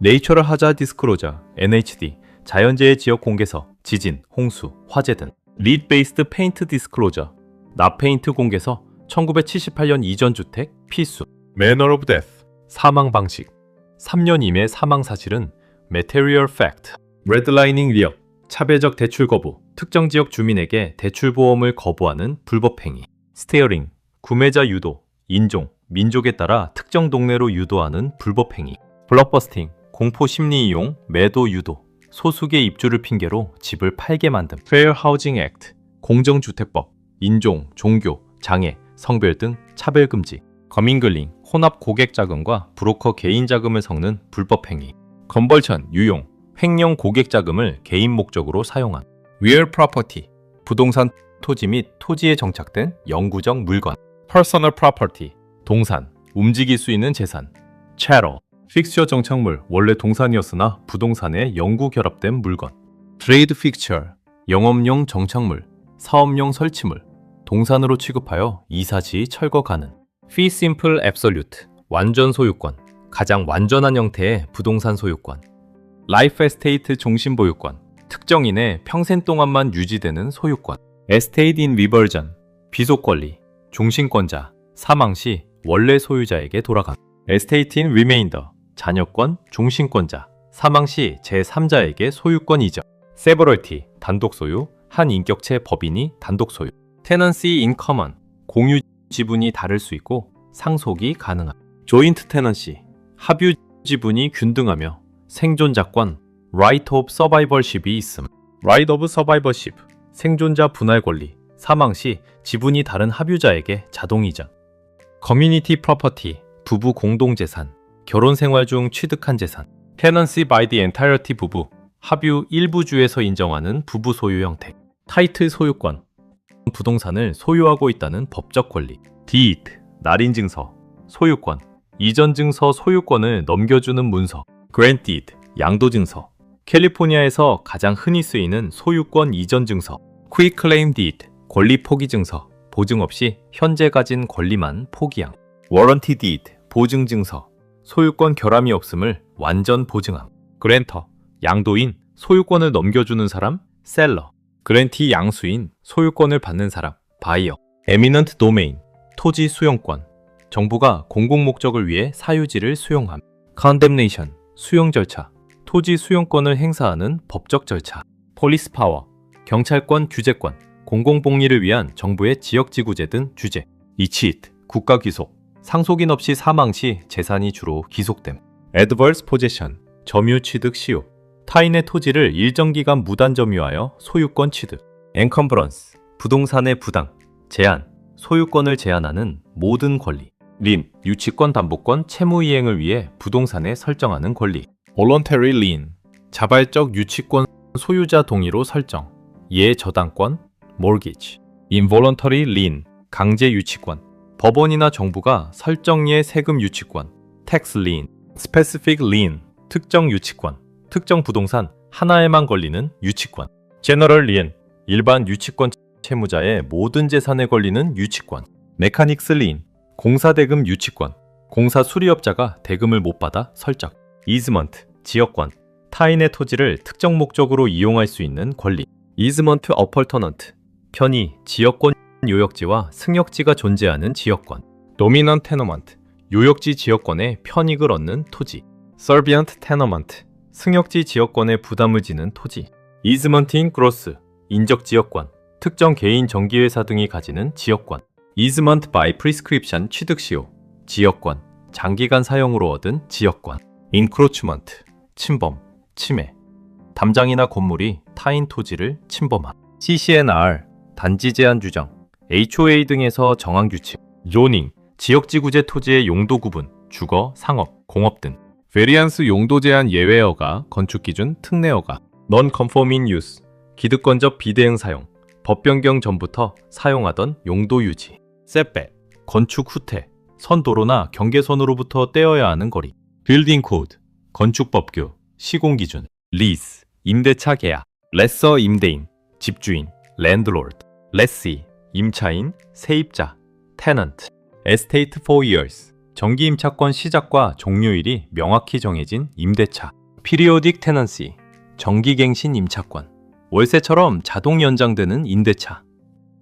natural hazard disclosure, NHD, 자연재해 지역 공개서, 지진, 홍수, 화재 등. lead based paint disclosure, 납페인트 공개서, 1978년 이전 주택 필수. manner of death, 사망 방식, 3년 이내 사망 사실은 material fact. redlining 리역, 차별적 대출 거부, 특정 지역 주민에게 대출 보험을 거부하는 불법 행위. 스티어링, 구매자 유도, 인종, 민족에 따라 특정 동네로 유도하는 불법 행위. 블록버스팅, 공포 심리 이용, 매도 유도, 소수계 입주를 핑계로 집을 팔게 만듦. Fair Housing Act, 공정주택법, 인종, 종교, 장애, 성별 등 차별 금지. 거밍글링, 혼합 고객 자금과 브로커 개인 자금을 섞는 불법 행위. 컨벌션, 유용, 횡령 고객 자금을 개인 목적으로 사용함. Real Property, 부동산 토지 및 토지에 정착된 영구적 물건. Personal Property, 동산, 움직일 수 있는 재산. Chattel, 픽스처 정착물, 원래 동산이었으나 부동산에 영구 결합된 물건. Trade Fixture, 영업용 정착물, 사업용 설치물, 동산으로 취급하여 이사시 철거 가능. Fee Simple Absolute, 완전 소유권, 가장 완전한 형태의 부동산 소유권. 라이프 에스테이트 종신 보유권, 특정인의 평생 동안만 유지되는 소유권. 에스테이트 인 리버전, 비속 권리, 종신권자, 사망 시 원래 소유자에게 돌아감. 에스테이트 인 리메인더, 자녀권, 종신권자, 사망 시 제3자에게 소유권 이전. 세버럴티, 단독 소유, 한 인격체 법인이 단독 소유. 테넌시 인 커먼, 공유 지분이 다를 수 있고 상속이 가능함. 조인트 테넌시, 합유 지분이 균등하며 생존자권, right of survivorship이 있음. right of survivorship, 생존자 분할 권리, 사망 시 지분이 다른 합유자에게 자동 이전. community property, 부부 공동 재산, 결혼 생활 중 취득한 재산. tenancy by the entirety, 부부, 합유 일부주에서 인정하는 부부 소유 형태. 타이틀 소유권, 부동산을 소유하고 있다는 법적 권리. deed, 날인 증서, 소유권, 이전 증서 소유권을 넘겨주는 문서. grant deed, 양도 증서, 캘리포니아에서 가장 흔히 쓰이는 소유권 이전 증서. quick claim deed, 권리 포기 증서, 보증 없이 현재 가진 권리만 포기함. warranty deed, 보증 증서, 소유권 결함이 없음을 완전 보증함. grantor, 양도인, 소유권을 넘겨주는 사람, seller. grantee, 양수인, 소유권을 받는 사람, buyer. eminent domain, 토지 수용권, 정부가 공공 목적을 위해 사유지를 수용함. condemnation, 수용 절차, 토지 수용권을 행사하는 법적 절차. police power, 경찰권 규제권, 공공복리를 위한 정부의 지역지구제 등 규제. 이치잇, 국가 귀속, 상속인 없이 사망 시 재산이 주로 귀속됨. adverse possession, 점유 취득 시효, 타인의 토지를 일정 기간 무단 점유하여 소유권 취득. encumbrance, 부동산의 부당, 제한, 소유권을 제한하는 모든 권리. lien, 유치권 담보권 채무 이행을 위해 부동산에 설정하는 권리. Voluntary lien, 자발적 유치권 소유자 동의로 설정. 예저당권, mortgage. Involuntary lien, 강제 유치권. 법원이나 정부가 설정 예 세금 유치권. Tax lien, specific lien, 특정 유치권. 특정 부동산 하나에만 걸리는 유치권. General lien, 일반 유치권 채무자의 모든 재산에 걸리는 유치권. Mechanics lien, 공사대금 유치권. 공사 수리업자가 대금을 못 받아 설정. Easement, 지역권. 타인의 토지를 특정 목적으로 이용할 수 있는 권리. Easement appurtenant, 편의, 지역권 요역지와 승역지가 존재하는 지역권. Dominant tenement, 요역지 지역권의 편익을 얻는 토지. Servient tenement, 승역지 지역권에 부담을 지는 토지. Easement in gross, 인적 지역권. 특정 개인 전기회사 등이 가지는 지역권. Easement by prescription 취득시효, 지역권. 장기간 사용으로 얻은 지역권. Encroachment, 침범, 침해. 담장이나 건물이 타인 토지를 침범함. CCNR, 단지 제한 규정. HOA 등에서 정한 규칙. Zoning, 지역지구제 토지의 용도 구분, 주거, 상업, 공업 등. Variance 용도 제한 예외허가, 건축기준 특례허가. Non-conforming use, 기득권적 비대응 사용. 법 변경 전부터 사용하던 용도 유지. Setback, 건축 후퇴. 선도로나 경계선으로부터 떼어야 하는 거리. Building Code, 건축법규, 시공기준. Lease, 임대차 계약. Lessor 임대인, 집주인. Landlord, Lessee, 임차인, 세입자. Tenant, Estate for years, 정기 임차권 시작과 종료일이 명확히 정해진 임대차. Periodic tenancy, 정기갱신 임차권. 월세처럼 자동 연장되는 임대차.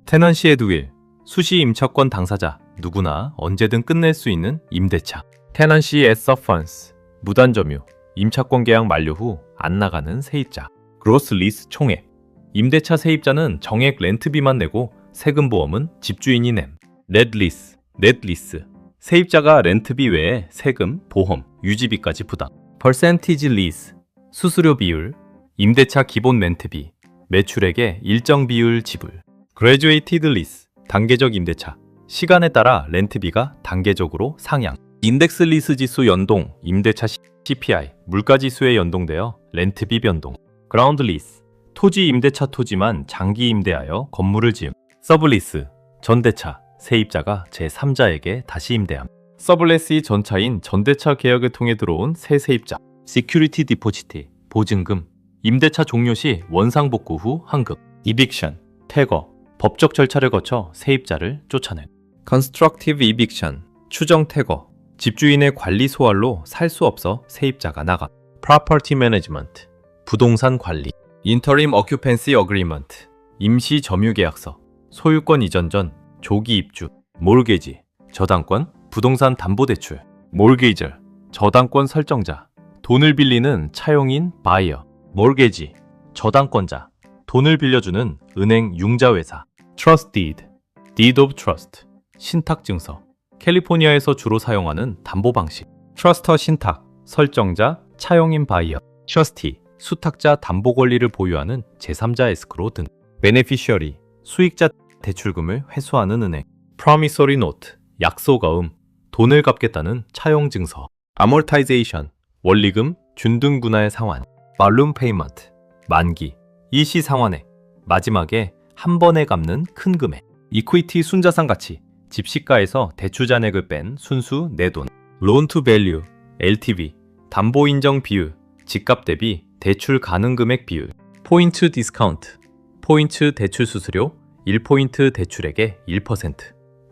테넌시 에드윌, 수시 임차권 당사자, 누구나 언제든 끝낼 수 있는 임대차. 테넌시 as subfunds, 무단점유, 임차권 계약 만료 후 안 나가는 세입자. 그로스 리스 총액, 임대차 세입자는 정액 렌트비만 내고 세금 보험은 집주인이 냄. 넷 리스, 넷 리스, 세입자가 렌트비 외에 세금, 보험, 유지비까지 부담. 퍼센티지 리스, 수수료 비율, 임대차 기본 렌트비, 매출액의 일정 비율 지불. 그레듀에이티드 리스, 단계적 임대차, 시간에 따라 렌트비가 단계적으로 상향. 인덱스 리스 지수 연동, 임대차 CPI, 물가 지수에 연동되어 렌트비 변동. 그라운드 리스, 토지 임대차 토지만 장기 임대하여 건물을 지음. 서블리스, 전대차, 세입자가 제3자에게 다시 임대함. 서블레시 전차인 전대차 계약을 통해 들어온 새 세입자. 시큐리티 디포지트, 보증금, 임대차 종료 시 원상복구 후 환급. 이빅션, 퇴거, 법적 절차를 거쳐 세입자를 쫓아낸. 컨스트럭티브 이빅션, 추정 퇴거, 집주인의 관리 소홀로 살 수 없어 세입자가 나감. 프로퍼티 매니지먼트, 부동산 관리. 인터림 어큐펜시 어그리먼트, 임시 점유 계약서, 소유권 이전 전 조기 입주. 몰게지, 저당권, 부동산 담보대출. 몰게이저, 저당권 설정자, 돈을 빌리는 차용인 바이어. 몰게지, 저당권자, 돈을 빌려주는 은행 융자회사. 트러스트 디드, deed of trust, 신탁증서. 캘리포니아에서 주로 사용하는 담보 방식. 트러스터 신탁, 설정자, 차용인 바이어. 트러스티, 수탁자 담보 권리를 보유하는 제3자 에스크로 등. 베네피셔리, 수익자 대출금을 회수하는 은행. 프로미소리 노트, 약소가음, 돈을 갚겠다는 차용증서. 아몰타이제이션, 원리금, 준등분할 상환. 발룸 페이먼트, 만기, 일시상환액, 마지막에 한 번에 갚는 큰 금액. 이퀴티 순자산 가치, 집 시가에서 대출 잔액을 뺀 순수 내돈. 론 투 밸류, LTV, 담보 인정 비율, 집값 대비 대출 가능 금액 비율. 포인트 디스카운트, 포인트 대출 수수료, 1포인트 대출액의 1%,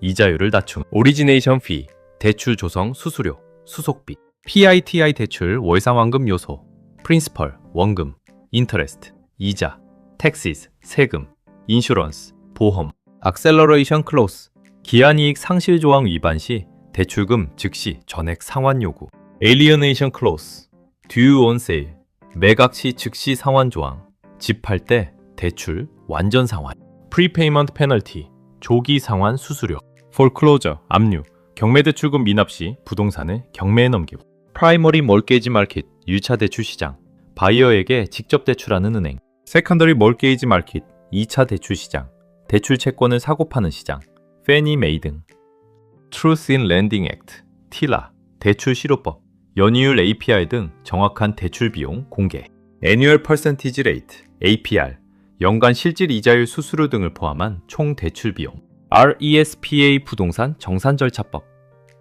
이자율을 낮춤. 오리지네이션 피, 대출 조성 수수료, 수속비. PITI 대출 월상환급 요소. 프린시펄, 원금, 인터레스트, 이자, 텍시스, 세금, 인슈런스, 보험. 악셀러레이션 클로스, 기한이익 상실 조항 위반 시 대출금 즉시 전액 상환 요구. 에리어네이션 클로스, 듀 온 세일, 매각 시 즉시 상환 조항. 집 팔 때 대출 완전 상환. 프리페이먼트 페널티, 조기 상환 수수료. 폴클로저, 압류, 경매대출금 미납 시 부동산을 경매에 넘기고. 프라이머리 몰게이지 마켓, 1차 대출 시장, 바이어에게 직접 대출하는 은행. 세컨더리 몰게이지 마켓, 2차 대출 시장, 대출 채권을 사고 파는 시장. 페니 메이 등. Truth in Lending Act, TILA, 대출 실효법, 연이율 APR 등 정확한 대출 비용 공개, Annual Percentage Rate, APR, 연간 실질 이자율 수수료 등을 포함한 총 대출 비용, RESPA 부동산 정산 절차법,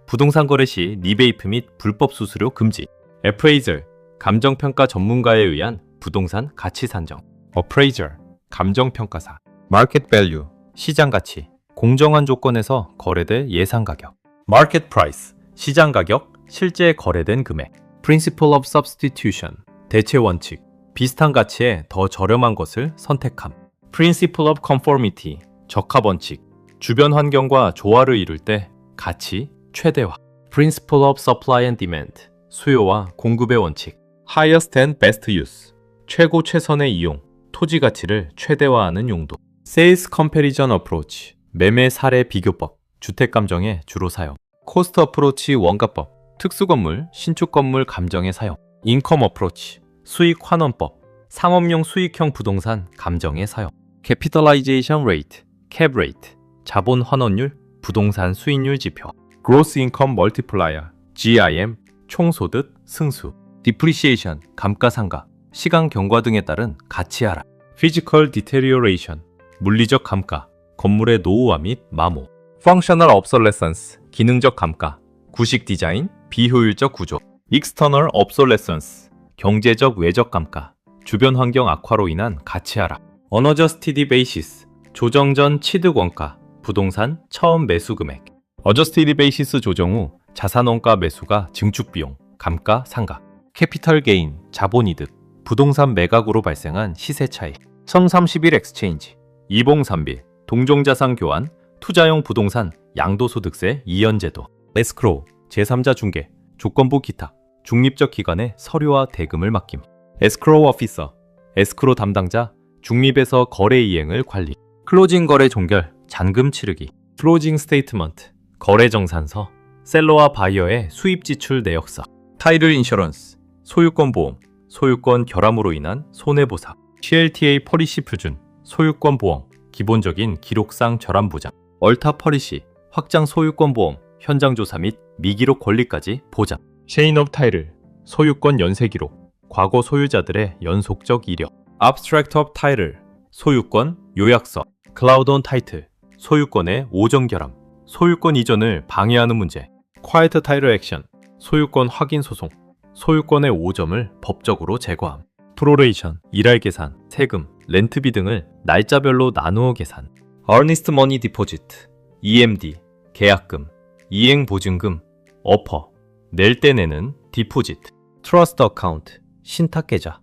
부동산 거래 시 리베이프 및 불법 수수료 금지, Appraiser, 감정평가 전문가에 의한 부동산 가치 산정, Appraiser, 감정평가사, Market Value, 시장 가치, 공정한 조건에서 거래될 예상 가격, Market Price, 시장 가격, 실제 거래된 금액, Principle of Substitution, 대체 원칙, 비슷한 가치에 더 저렴한 것을 선택함, Principle of Conformity, 적합 원칙, 주변 환경과 조화를 이룰 때 가치 최대화, Principle of Supply and Demand, 수요와 공급의 원칙, Highest and Best Use, 최고 최선의 이용, 토지 가치를 최대화하는 용도, Sales Comparison Approach, 매매 사례 비교법, 주택 감정에 주로 사용, Cost Approach 원가법, 특수건물, 신축건물 감정에 사용, Income Approach, 수익 환원법, 상업용 수익형 부동산 감정에 사용, Capitalization Rate, Cap Rate, 자본 환원율, 부동산 수익률 지표, Gross Income Multiplier, GIM, 총소득, 승수, Depreciation, 감가상각, 시간 경과 등에 따른 가치 하락, Physical Deterioration, 물리적 감가, 건물의 노후화 및 마모, Functional Obsolescence, 기능적 감가, 구식 디자인, 비효율적 구조, External Obsolescence, 경제적 외적 감가, 주변 환경 악화로 인한 가치 하락, Unadjusted Basis, 조정 전 취득 원가, 부동산 처음 매수 금액, Adjusted Basis 조정 후 자산원가 매수가 증축 비용, 감가 상각, Capital Gain, 자본이득, 부동산 매각으로 발생한 시세 차익, 1031 엑스체인지, 이봉삼빌, 동종자산 교환, 투자용 부동산, 양도소득세 이연제도, 에스크로우, 제3자 중개, 조건부 기타, 중립적 기관의 서류와 대금을 맡김, 에스크로우 오피서, 에스크로 담당자, 중립에서 거래 이행을 관리, 클로징 거래 종결, 잔금 치르기, 클로징 스테이트먼트, 거래 정산서, 셀러와 바이어의 수입 지출 내역서, 타이틀 인셔런스, 소유권 보험, 소유권 결함으로 인한 손해보상, CLTA 펄리시 표준, 소유권 보험, 기본적인 기록상 절함 보장, 얼타 펄리시, 확장 소유권 보험, 현장 조사 및 미기록 권리까지 보장, 체인 업 타이틀, 소유권 연쇄 기록, 과거 소유자들의 연속적 이력, Abstract of Title, 소유권 요약서, Cloud on Title, 소유권의 오전 결함, 소유권 이전을 방해하는 문제, Quiet Title Action, 소유권 확인 소송, 소유권의 오점을 법적으로 제거함, 프로레이션, 일할 계산, 세금, 렌트비 등을 날짜별로 나누어 계산, Earnest Money Deposit, EMD, 계약금, 이행보증금, 어퍼, 낼 때 내는 디포지트, 트러스트 어카운트, 신탁 계좌,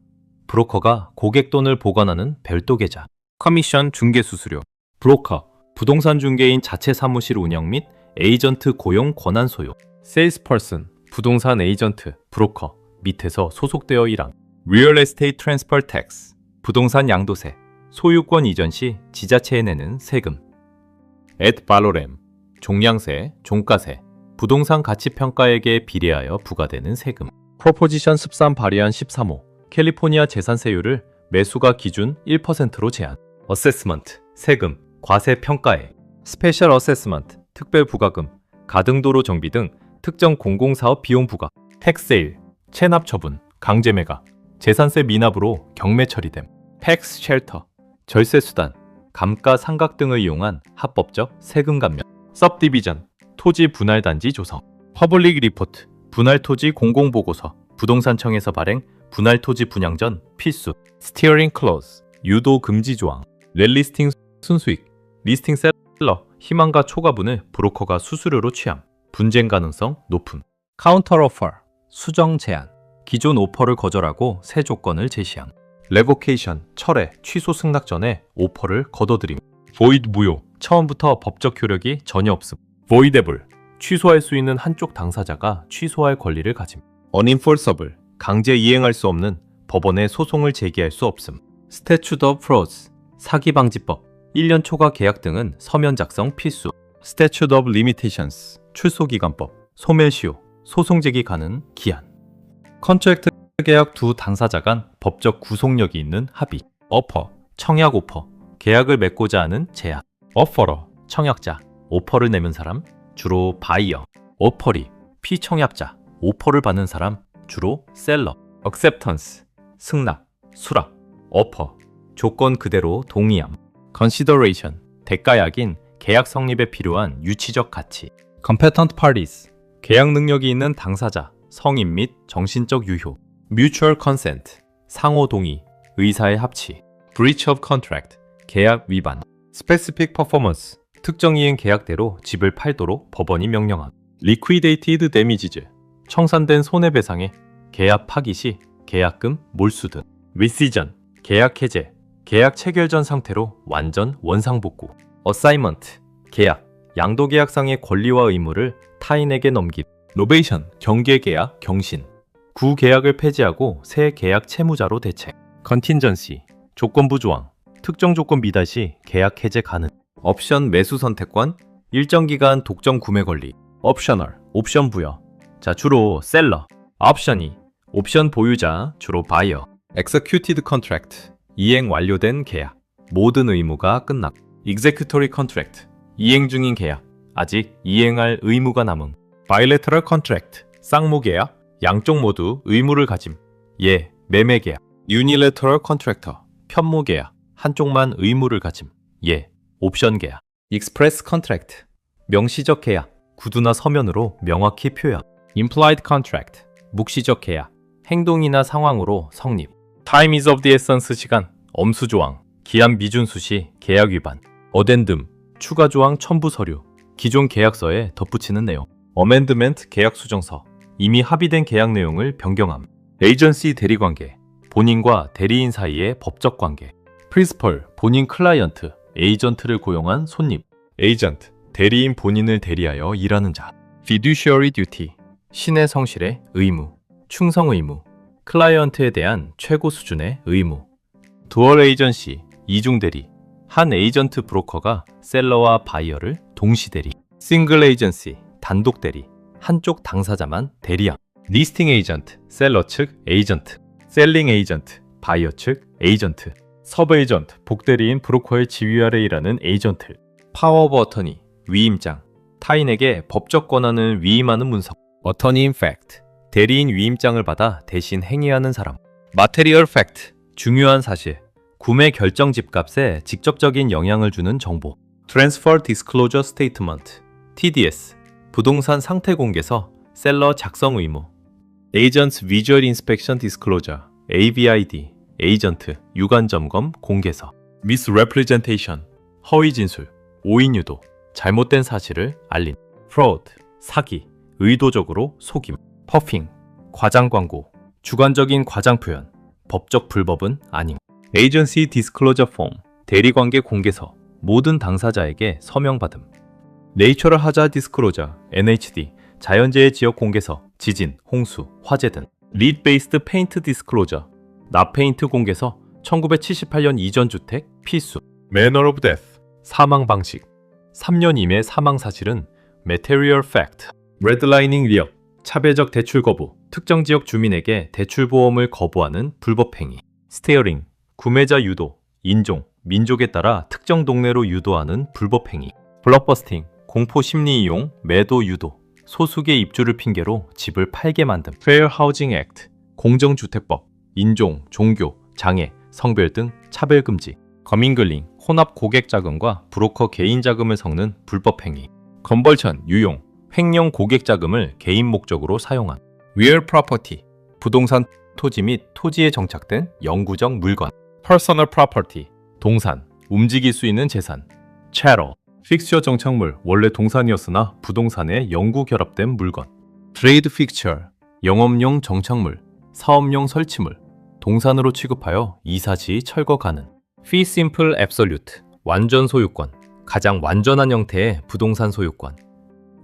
브로커가 고객 돈을 보관하는 별도 계좌, 커미션 중개 수수료, 브로커, 부동산 중개인 자체 사무실 운영 및 에이전트 고용 권한 소유, 세일스퍼슨, 부동산 에이전트, 브로커, 밑에서 소속되어 일함, Real Estate Transfer Tax, 부동산 양도세, 소유권 이전 시 지자체에 내는 세금, ad valorem, 종량세, 종가세, 부동산 가치 평가액에 비례하여 부과되는 세금, 프로포지션 13 발의안 13호, 캘리포니아 재산세율을 매수가 기준 1%로 제한, 어세스먼트, 세금, 과세 평가액, 스페셜 어세스먼트, 특별 부과금, 가등도로 정비 등 특정 공공사업 비용 부과, 텍세일, 체납 처분, 강제 매각, 재산세 미납으로 경매 처리됨, 팩스 쉘터, 절세 수단, 감가 상각 등을 이용한 합법적 세금 감면, सब디비전, 토지 분할 단지 조성, 퍼블릭 리포트, 분할 토지 공공보고서, 부동산청에서 발행 분할 토지 분양 전 필수, 스티어링 클로즈, 유도 금지 조항, 렐리스팅 순수익, 리스팅 셀러, 희망가 초과분을 브로커가 수수료로 취함, 분쟁 가능성 높음, 카운터 오퍼, 수정 제한, 기존 오퍼를 거절하고 새 조건을 제시함, 레보케이션, 철회, 취소 승낙 전에 오퍼를 거둬들임, void 무효, 처음부터 법적 효력이 전혀 없음, voidable, 취소할 수 있는 한쪽 당사자가 취소할 권리를 가짐, unenforceable, 강제 이행할 수 없는 법원에 소송을 제기할 수 없음, statute of frauds, 사기방지법, 1년 초과 계약 등은 서면 작성 필수, statute of limitations, 출소기간법, 소멸시효, 소송 제기 가능 기한, 컨트랙트 계약 두 당사자 간 법적 구속력이 있는 합의, 어퍼, 청약 오퍼, 계약을 맺고자 하는 제약, 어퍼러, 청약자, 오퍼를 내면 사람, 주로 바이어, 오퍼리, 피청약자, 오퍼를 받는 사람, 주로 셀러. acceptance, 승낙, 수락. offer, 조건 그대로 동의함. consideration, 대가약인 계약 성립에 필요한 유치적 가치. competent parties, 계약 능력이 있는 당사자, 성인 및 정신적 유효. mutual consent, 상호 동의, 의사의 합치. breach of contract, 계약 위반. specific performance, 특정 이행 계약대로 집을 팔도록 법원이 명령함. liquidated damages, 청산된 손해배상에 계약 파기 시 계약금 몰수 등. rescission, 계약 해제, 계약 체결 전 상태로 완전 원상복구. assignment, 계약, 양도계약상의 권리와 의무를 타인에게 넘김. novation, 경계계약, 경신, 구계약을 폐지하고 새 계약 채무자로 대체. contingency, 조건부 조항, 특정 조건 미달 시 계약 해제 가능. 옵션 매수 선택권, 일정 기간 독점 구매 권리. optional, 옵션 부여. 자, 주로 셀러. 옵션이, 옵션 보유자, 주로 바이어. executed contract, 이행 완료된 계약, 모든 의무가 끝났. executory contract, 이행 중인 계약, 아직 이행할 의무가 남음. bilateral contract, 쌍무 계약, 양쪽 모두 의무를 가짐. 예, 매매 계약. unilateral contractor, 편무 계약, 한쪽만 의무를 가짐. 예, 옵션 계약. express contract, 명시적 계약, 구두나 서면으로 명확히 표현. implied contract, 묵시적 계약, 행동이나 상황으로 성립. time is of the essence, 시간, 엄수 조항, 기한 미준수 시 계약 위반. addendum, 추가 조항 첨부 서류, 기존 계약서에 덧붙이는 내용. amendment, 계약 수정서, 이미 합의된 계약 내용을 변경함. agency, 대리관계, 본인과 대리인 사이의 법적 관계. principal, 본인 클라이언트, 에이전트를 고용한 손님. agent, 대리인 본인을 대리하여 일하는 자. fiduciary duty, 신의 성실의 의무, 충성 의무, 클라이언트에 대한 최고 수준의 의무. dual agency, 이중 대리, 한 에이전트 브로커가 셀러와 바이어를 동시 대리. single agency, 단독 대리, 한쪽 당사자만 대리함. listing agent, 셀러 측 에이전트. selling agent, 바이어 측 에이전트. 서브 에이전트, 복대리인 브로커의 지휘 아래 일하는 에이전트. 파워 오브 어터니, 위임장, 타인에게 법적 권한을 위임하는 문서. 어터니 인 팩트, 대리인 위임장을 받아 대신 행위하는 사람. 마테리얼 팩트, 중요한 사실, 구매 결정 집값에 직접적인 영향을 주는 정보. 트랜스퍼 디스클로저 스테이트먼트, TDS, 부동산 상태 공개서, 셀러 작성 의무. 에이전트 비주얼 인스펙션 디스클로저, AVID, 에이전트 유관 점검 공개서. misrepresentation, 허위 진술, 오인 유도, 잘못된 사실을 알린. fraud, 사기, 의도적으로 속임. 퍼핑, 과장 광고, 주관적인 과장 표현, 법적 불법은 아님. agency disclosure form, 대리관계 공개서, 모든 당사자에게 서명받음. natural hazard disclosure, NHD, 자연재해 지역 공개서, 지진, 홍수, 화재 등. lead based paint disclosure, 납페인트 공개서, 1978년 이전 주택 필수. manner of death, 사망 방식, 3년 이내 사망 사실은 material fact. redlining 위협, 차별적 대출 거부, 특정 지역 주민에게 대출 보험을 거부하는 불법 행위. 스티어링, 구매자 유도, 인종, 민족에 따라 특정 동네로 유도하는 불법 행위. 블록버스팅, 공포 심리 이용, 매도 유도, 소수계 입주를 핑계로 집을 팔게 만듦. Fair Housing Act, 공정주택법, 인종, 종교, 장애, 성별 등 차별 금지. 거밍글링, 혼합 고객 자금과 브로커 개인 자금을 섞는 불법 행위. 건벌천, 유용, 횡령 고객 자금을 개인 목적으로 사용한. Real Property, 부동산 토지 및 토지에 정착된 영구적 물건. Personal Property, 동산, 움직일 수 있는 재산. Chattel, 픽처 정착물, 원래 동산이었으나 부동산에 영구 결합된 물건. Trade Fixture, 영업용 정착물, 사업용 설치물, 동산으로 취급하여 이사시 철거 가능. Fee Simple Absolute, 완전 소유권, 가장 완전한 형태의 부동산 소유권.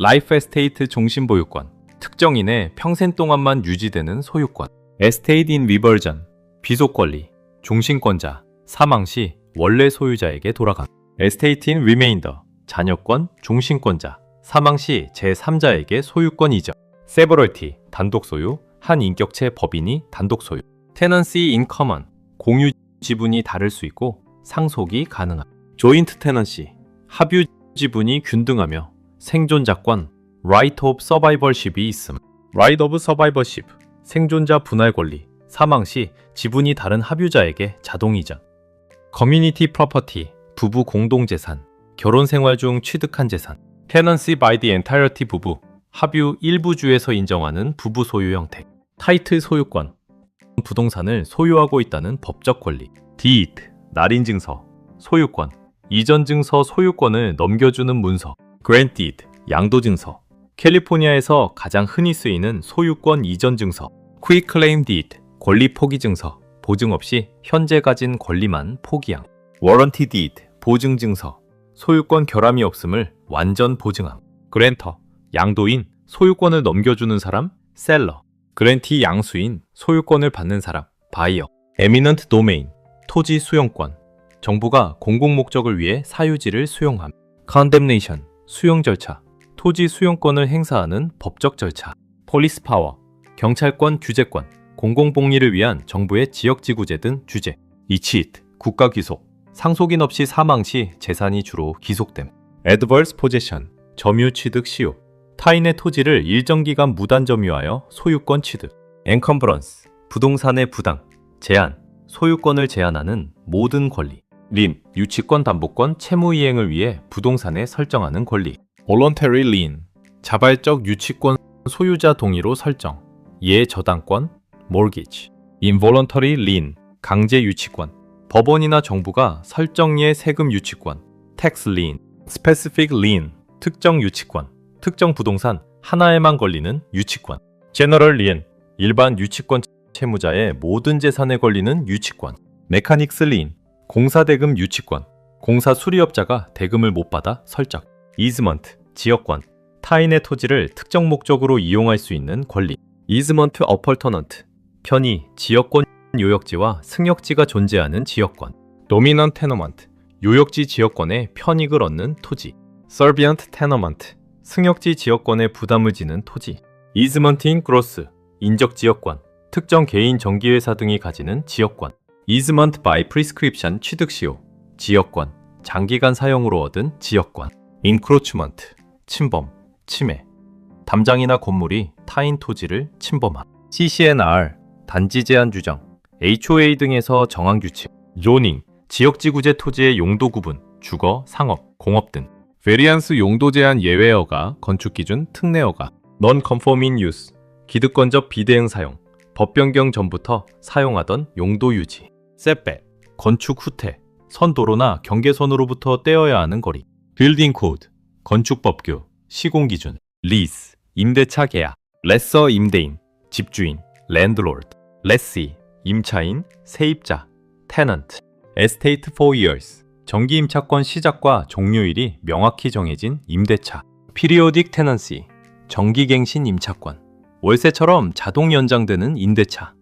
Life Estate 종신 보유권, 특정인의 평생 동안만 유지되는 소유권. Estate in Reversion, 비속 권리, 종신권자, 사망 시 원래 소유자에게 돌아감. Estate in Remainder, 자녀권, 종신권자, 사망 시 제3자에게 소유권 이전. Severalty, 단독 소유, 한 인격체 법인이 단독 소유. Tenancy in Common, 공유 지분이 다를 수 있고 상속이 가능함. Joint Tenancy, 합유 지분이 균등하며 생존자권, Right of Survivorship이 있음. Right of Survivorship, 생존자 분할 권리, 사망 시 지분이 다른 합유자에게 자동 이전. Community Property, 부부 공동재산, 결혼 생활 중 취득한 재산. Tenancy by the entirety 부부, 합유 일부주에서 인정하는 부부 소유 형태. 타이틀 소유권, 부동산을 소유하고 있다는 법적 권리. Deed, 날인 증서, 소유권, 이전 증서 소유권을 넘겨주는 문서. Grant Deed, 양도 증서, 캘리포니아에서 가장 흔히 쓰이는 소유권 이전 증서. Quitclaim Deed, 권리 포기 증서, 보증 없이 현재 가진 권리만 포기함. Warranty Deed, 보증 증서, 소유권 결함이 없음을 완전 보증함. Grantor, 양도인, 소유권을 넘겨주는 사람, 셀러. Grantee, 양수인, 소유권을 받는 사람, 바이어. Eminent Domain, 토지 수용권, 정부가 공공 목적을 위해 사유지를 수용함. Condemnation, 수용 절차, 토지 수용권을 행사하는 법적 절차. Police Power, 경찰권, 규제권, 공공복리를 위한 정부의 지역지구제 등 규제. Escheat, 국가 귀속, 상속인 없이 사망 시 재산이 주로 귀속됨. Adverse Possession, 점유 취득 시효, 타인의 토지를 일정 기간 무단 점유하여 소유권 취득. Encumbrance, 부동산의 부당, 제한, 소유권을 제한하는 모든 권리. Lien, 유치권, 담보권, 채무 이행을 위해 부동산에 설정하는 권리. Voluntary Lien, 자발적 유치권 소유자 동의로 설정, 예저당권. Mortgage, Involuntary Lien, 강제 유치권, 법원이나 정부가 설정예 세금 유치권. Tax Lien, Specific Lien, 특정 유치권, 특정 부동산 하나에만 걸리는 유치권. General Lien, 일반 유치권 채무자의 모든 재산에 걸리는 유치권. Mechanics Lien, 공사대금 유치권, 공사 수리업자가 대금을 못 받아 설정. Easement, 지역권, 타인의 토지를 특정 목적으로 이용할 수 있는 권리. Easement Appurtenant, 편의, 지역권 요역지와 승역지가 존재하는 지역권. Dominant Tenement, 요역지 지역권의 편익을 얻는 토지. Servient Tenement, 승역지 지역권에 부담을 지는 토지. Easement in Gross, 인적 지역권, 특정 개인 정기회사 등이 가지는 지역권. Easement by Prescription 취득 시효, 지역권, 장기간 사용으로 얻은 지역권. Encroachment, 침범, 침해, 담장이나 건물이 타인 토지를 침범함. CC&R, 단지 제한 규정, HOA 등에서 정한 규칙. Zoning, 지역지구제 토지의 용도 구분, 주거, 상업, 공업 등. Variance, 용도 제한 예외 허가, 건축 기준, 특례 허가. Non-conforming use, 기득권적 비대응 사용, 법 변경 전부터 사용하던 용도 유지. Setback, 건축 후퇴, 선 도로나 경계선으로부터 떼어야 하는 거리. Building Code, 건축법규, 시공 기준. Lease, 임대차 계약. Lessor, 임대인, 집주인, Landlord. Lessee, 임차인, 세입자, Tenant. Estate for years, 정기 임차권 시작과 종료일이 명확히 정해진 임대차. Periodic Tenancy, 정기갱신 임차권, 월세처럼 자동 연장되는 임대차.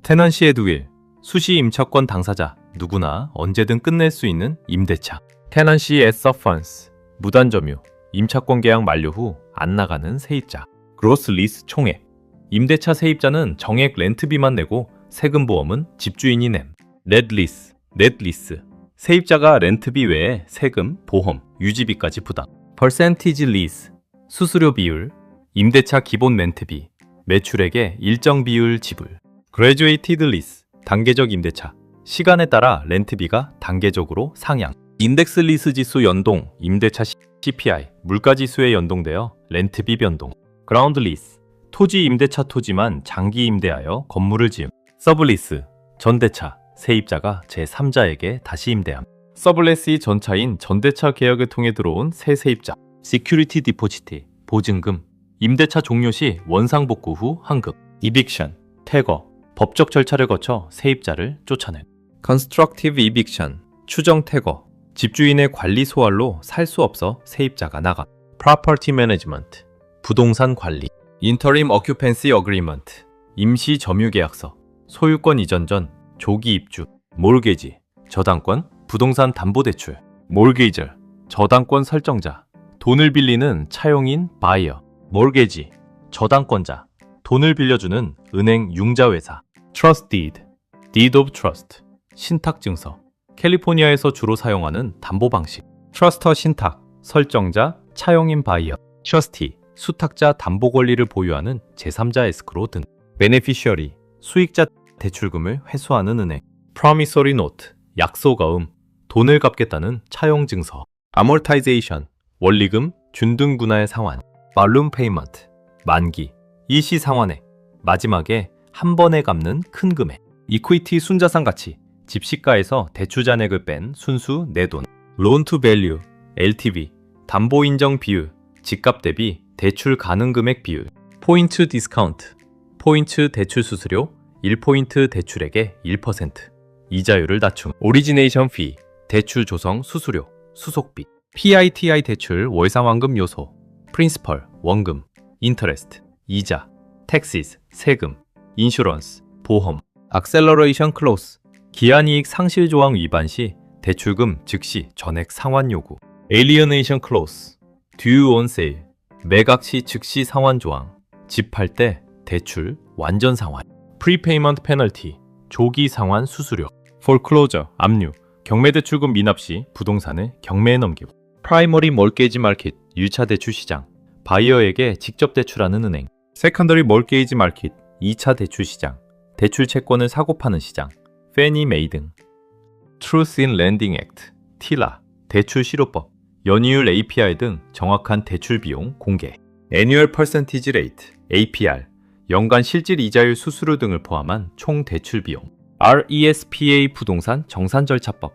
Tenancy at will, 수시 임차권 당사자, 누구나 언제든 끝낼 수 있는 임대차. Tenancy at sufferance, 무단점유, 임차권 계약 만료 후 안 나가는 세입자. Gross lease, 총액, 임대차 세입자는 정액 렌트비만 내고 세금 보험은 집주인이 냄. Net lease, net lease, 세입자가 렌트비 외에 세금, 보험, 유지비까지 부담. Percentage lease, 수수료 비율, 임대차 기본 렌트비, 매출액의 일정 비율 지불. Graduated lease, 단계적 임대차, 시간에 따라 렌트비가 단계적으로 상향. 인덱스 리스 지수 연동, 임대차 CPI, 물가 지수에 연동되어 렌트비 변동. Ground lease, 토지 임대차 토지만 장기 임대하여 건물을 지음. 서블리스, 전대차, 세입자가 제3자에게 다시 임대함. 서블레시, 전차인 전대차 계약을 통해 들어온 새 세입자. Security deposit, 보증금, 임대차 종료 시 원상복구 후 환급. Eviction, 퇴거, 법적 절차를 거쳐 세입자를 쫓아냄. Constructive eviction, 추정 퇴거, 집주인의 관리 소홀로 살 수 없어 세입자가 나감. Property management, 부동산 관리. Interim occupancy agreement, 임시 점유 계약서, 소유권 이전 전 조기 입주. Mortgage, 저당권, 부동산 담보대출. Mortgager, 저당권 설정자, 돈을 빌리는 차용인 바이어. Mortgagee, 저당권자, 돈을 빌려주는 은행 융자회사. Trust deed, deed of trust, 신탁증서, 캘리포니아에서 주로 사용하는 담보 방식. Truster 신탁, 설정자, 차용인 바이어. Trustee, 수탁자 담보 권리를 보유하는 제3자 에스크로 등. 베네피셔리, 수익자 대출금을 회수하는 은행. promissory note, 약속어음, 돈을 갚겠다는 차용 증서. amortization, 원리금, 준등분할 상환. balloon payment, 만기, 일시 상환액, 마지막에 한 번에 갚는 큰 금액. equity, 순자산 가치, 집시가에서 대출잔액을 뺀 순수 내돈. loan to value, LTV, 담보 인정 비율, 집값 대비 대출 가능 금액 비율. 포인트 디스카운트, 포인트 대출 수수료, 1포인트 대출액의 1%, 이자율을 낮춤. 오리지네이션 피, 대출 조성 수수료, 수속비. PITI 대출 월상환금 요소, 프린시펄, 원금, 인터레스트, 이자, 텍시스, 세금, 인슈런스, 보험. 악셀러레이션 클로스, 기한이익 상실 조항 위반 시 대출금 즉시 전액 상환 요구. 에리어네이션 클로스, 듀 온 세일, 매각 시 즉시 상환 조항, 집 팔 때 대출 완전 상환. 프리페이먼트 페널티, 조기 상환 수수료. 폴클로저, 압류, 경매대출금 미납 시 부동산을 경매에 넘기고. 프라이머리 몰게이지 마켓, 1차 대출 시장, 바이어에게 직접 대출하는 은행. 세컨더리 몰게이지 마켓, 2차 대출 시장, 대출 채권을 사고 파는 시장, 페니 메이 등. Truth in Lending Act, TILA, 대출 실효법, 연이율 APR 등 정확한 대출 비용 공개. Annual Percentage Rate, APR, 연간 실질 이자율 수수료 등을 포함한 총 대출 비용. RESPA 부동산 정산 절차법,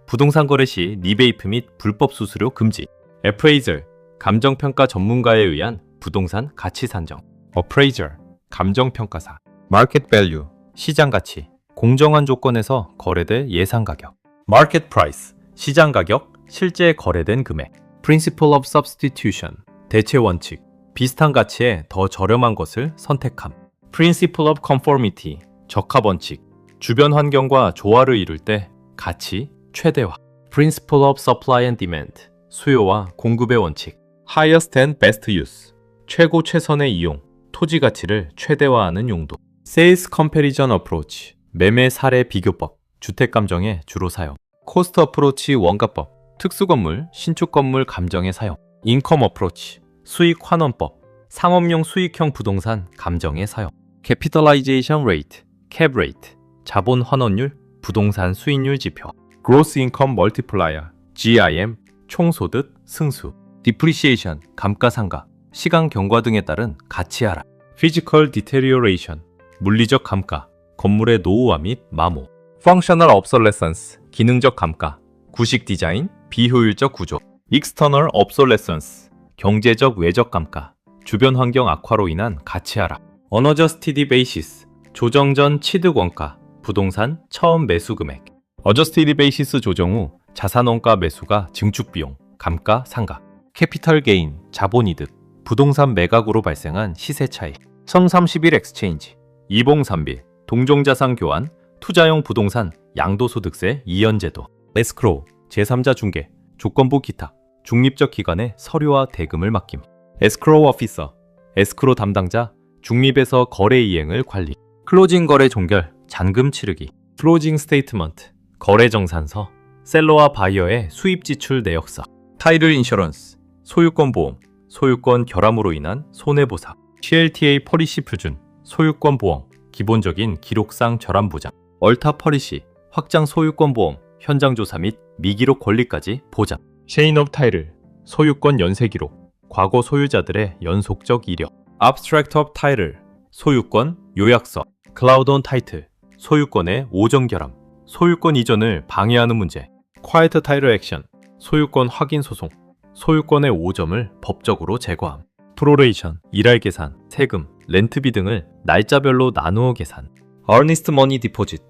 부동산 거래 시 리베이프 및 불법 수수료 금지. Appraiser, 감정평가 전문가에 의한 부동산 가치 산정. Appraiser, 감정평가사. Market Value, 시장 가치, 공정한 조건에서 거래될 예상 가격. Market Price, 시장 가격, 실제 거래된 금액. Principle of Substitution, 대체 원칙, 비슷한 가치에 더 저렴한 것을 선택함. Principle of Conformity, 적합 원칙, 주변 환경과 조화를 이룰 때 가치 최대화. Principle of Supply and Demand, 수요와 공급의 원칙. Highest and Best Use, 최고 최선의 이용, 토지 가치를 최대화하는 용도. Sales Comparison Approach, 매매 사례 비교법, 주택 감정에 주로 사용. Cost Approach 원가법, 특수 건물, 신축 건물 감정에 사용. Income Approach, 수익 환원법, 상업용 수익형 부동산 감정에 사용. Capitalization Rate, Cap Rate, 자본 환원율, 부동산 수익률 지표. Gross Income Multiplier, GIM, 총소득 승수. Depreciation, 감가상각, 시간 경과 등에 따른 가치 하락. Physical Deterioration, 물리적 감가, 건물의 노후화 및 마모. Functional Obsolescence, 기능적 감가, 구식 디자인, 비효율적 구조. External Obsolescence, 경제적 외적 감가, 주변 환경 악화로 인한 가치 하락. Unadjusted Basis, 조정 전 취득 원가, 부동산 처음 매수 금액. Adjusted Basis 조정 후 자산원가 매수가 증축 비용, 감가 상각. Capital Gain, 자본이득, 부동산 매각으로 발생한 시세 차익. 선 30일 엑스체인지, 이봉삼빌, 동종자산 교환, 투자용 부동산, 양도소득세 이연제도. 에스크로우, 제3자 중개, 조건부 기타, 중립적 기관의 서류와 대금을 맡김. 에스크로우 오피서, 에스크로 담당자, 중립에서 거래 이행을 관리. 클로징 거래 종결, 잔금 치르기. 클로징 스테이트먼트, 거래 정산서, 셀러와 바이어의 수입 지출 내역서. 타이틀 인셔런스, 소유권 보험, 소유권 결함으로 인한 손해보상. CLTA 폴리시 표준, 소유권 보험, 기본적인 기록상 절함 보장. 얼타 폴리시, 확장 소유권 보험, 현장 조사 및 미기록 권리까지 보장. 체인 오브 타이틀, 소유권 연쇄 기록, 과거 소유자들의 연속적 이력. Abstract of Title, 소유권 요약서. Cloud on Title, 소유권의 오전 결함, 소유권 이전을 방해하는 문제. Quiet Title Action, 소유권 확인 소송, 소유권의 오점을 법적으로 제거함. 프로레이션, 일할 계산, 세금, 렌트비 등을 날짜별로 나누어 계산. Earnest Money Deposit,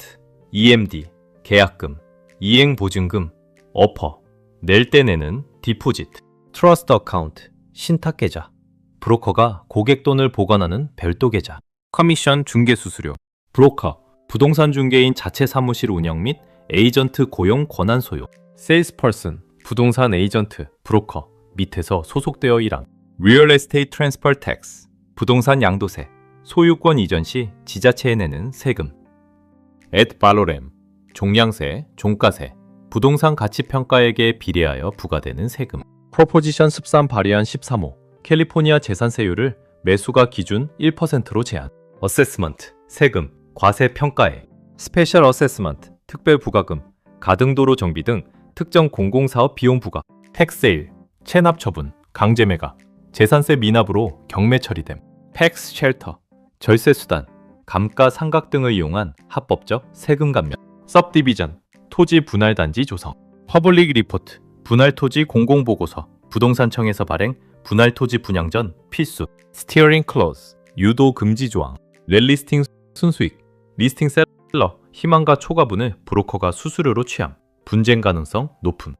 EMD, 계약금, 이행보증금, 어퍼, 낼 때 내는 디포지트. Trust Account, 신탁 계좌, 브로커가 고객 돈을 보관하는 별도 계좌. 커미션 중개 수수료. 브로커, 부동산 중개인 자체 사무실 운영 및 에이전트 고용 권한 소유. Salesperson, 부동산 에이전트, 브로커, 밑에서 소속되어 일함. Real Estate Transfer Tax, 부동산 양도세, 소유권 이전 시 지자체에 내는 세금. Ad valorem, 종량세, 종가세, 부동산 가치 평가액에 비례하여 부과되는 세금. Proposition 13 발의안 13호, 캘리포니아 재산세율을 매수가 기준 1%로 제한. 어세스먼트, 세금, 과세 평가에. 스페셜 어세스먼트, 특별 부과금, 가등도로 정비 등 특정 공공사업 비용 부과. 팩세일, 체납 처분, 강제 매각, 재산세 미납으로 경매 처리됨. 팩스 쉘터, 절세 수단, 감가상각 등을 이용한 합법적 세금 감면. सब디비전, 토지 분할 단지 조성. 퍼블릭 리포트, 분할 토지 공공보고서, 부동산청에서 발행 분할 토지 분양 전 필수. 스티어링 클로즈, 유도 금지 조항. 렐리스팅 순수익, 리스팅 셀러, 희망가 초과분을 브로커가 수수료로 취함. 분쟁 가능성 높음.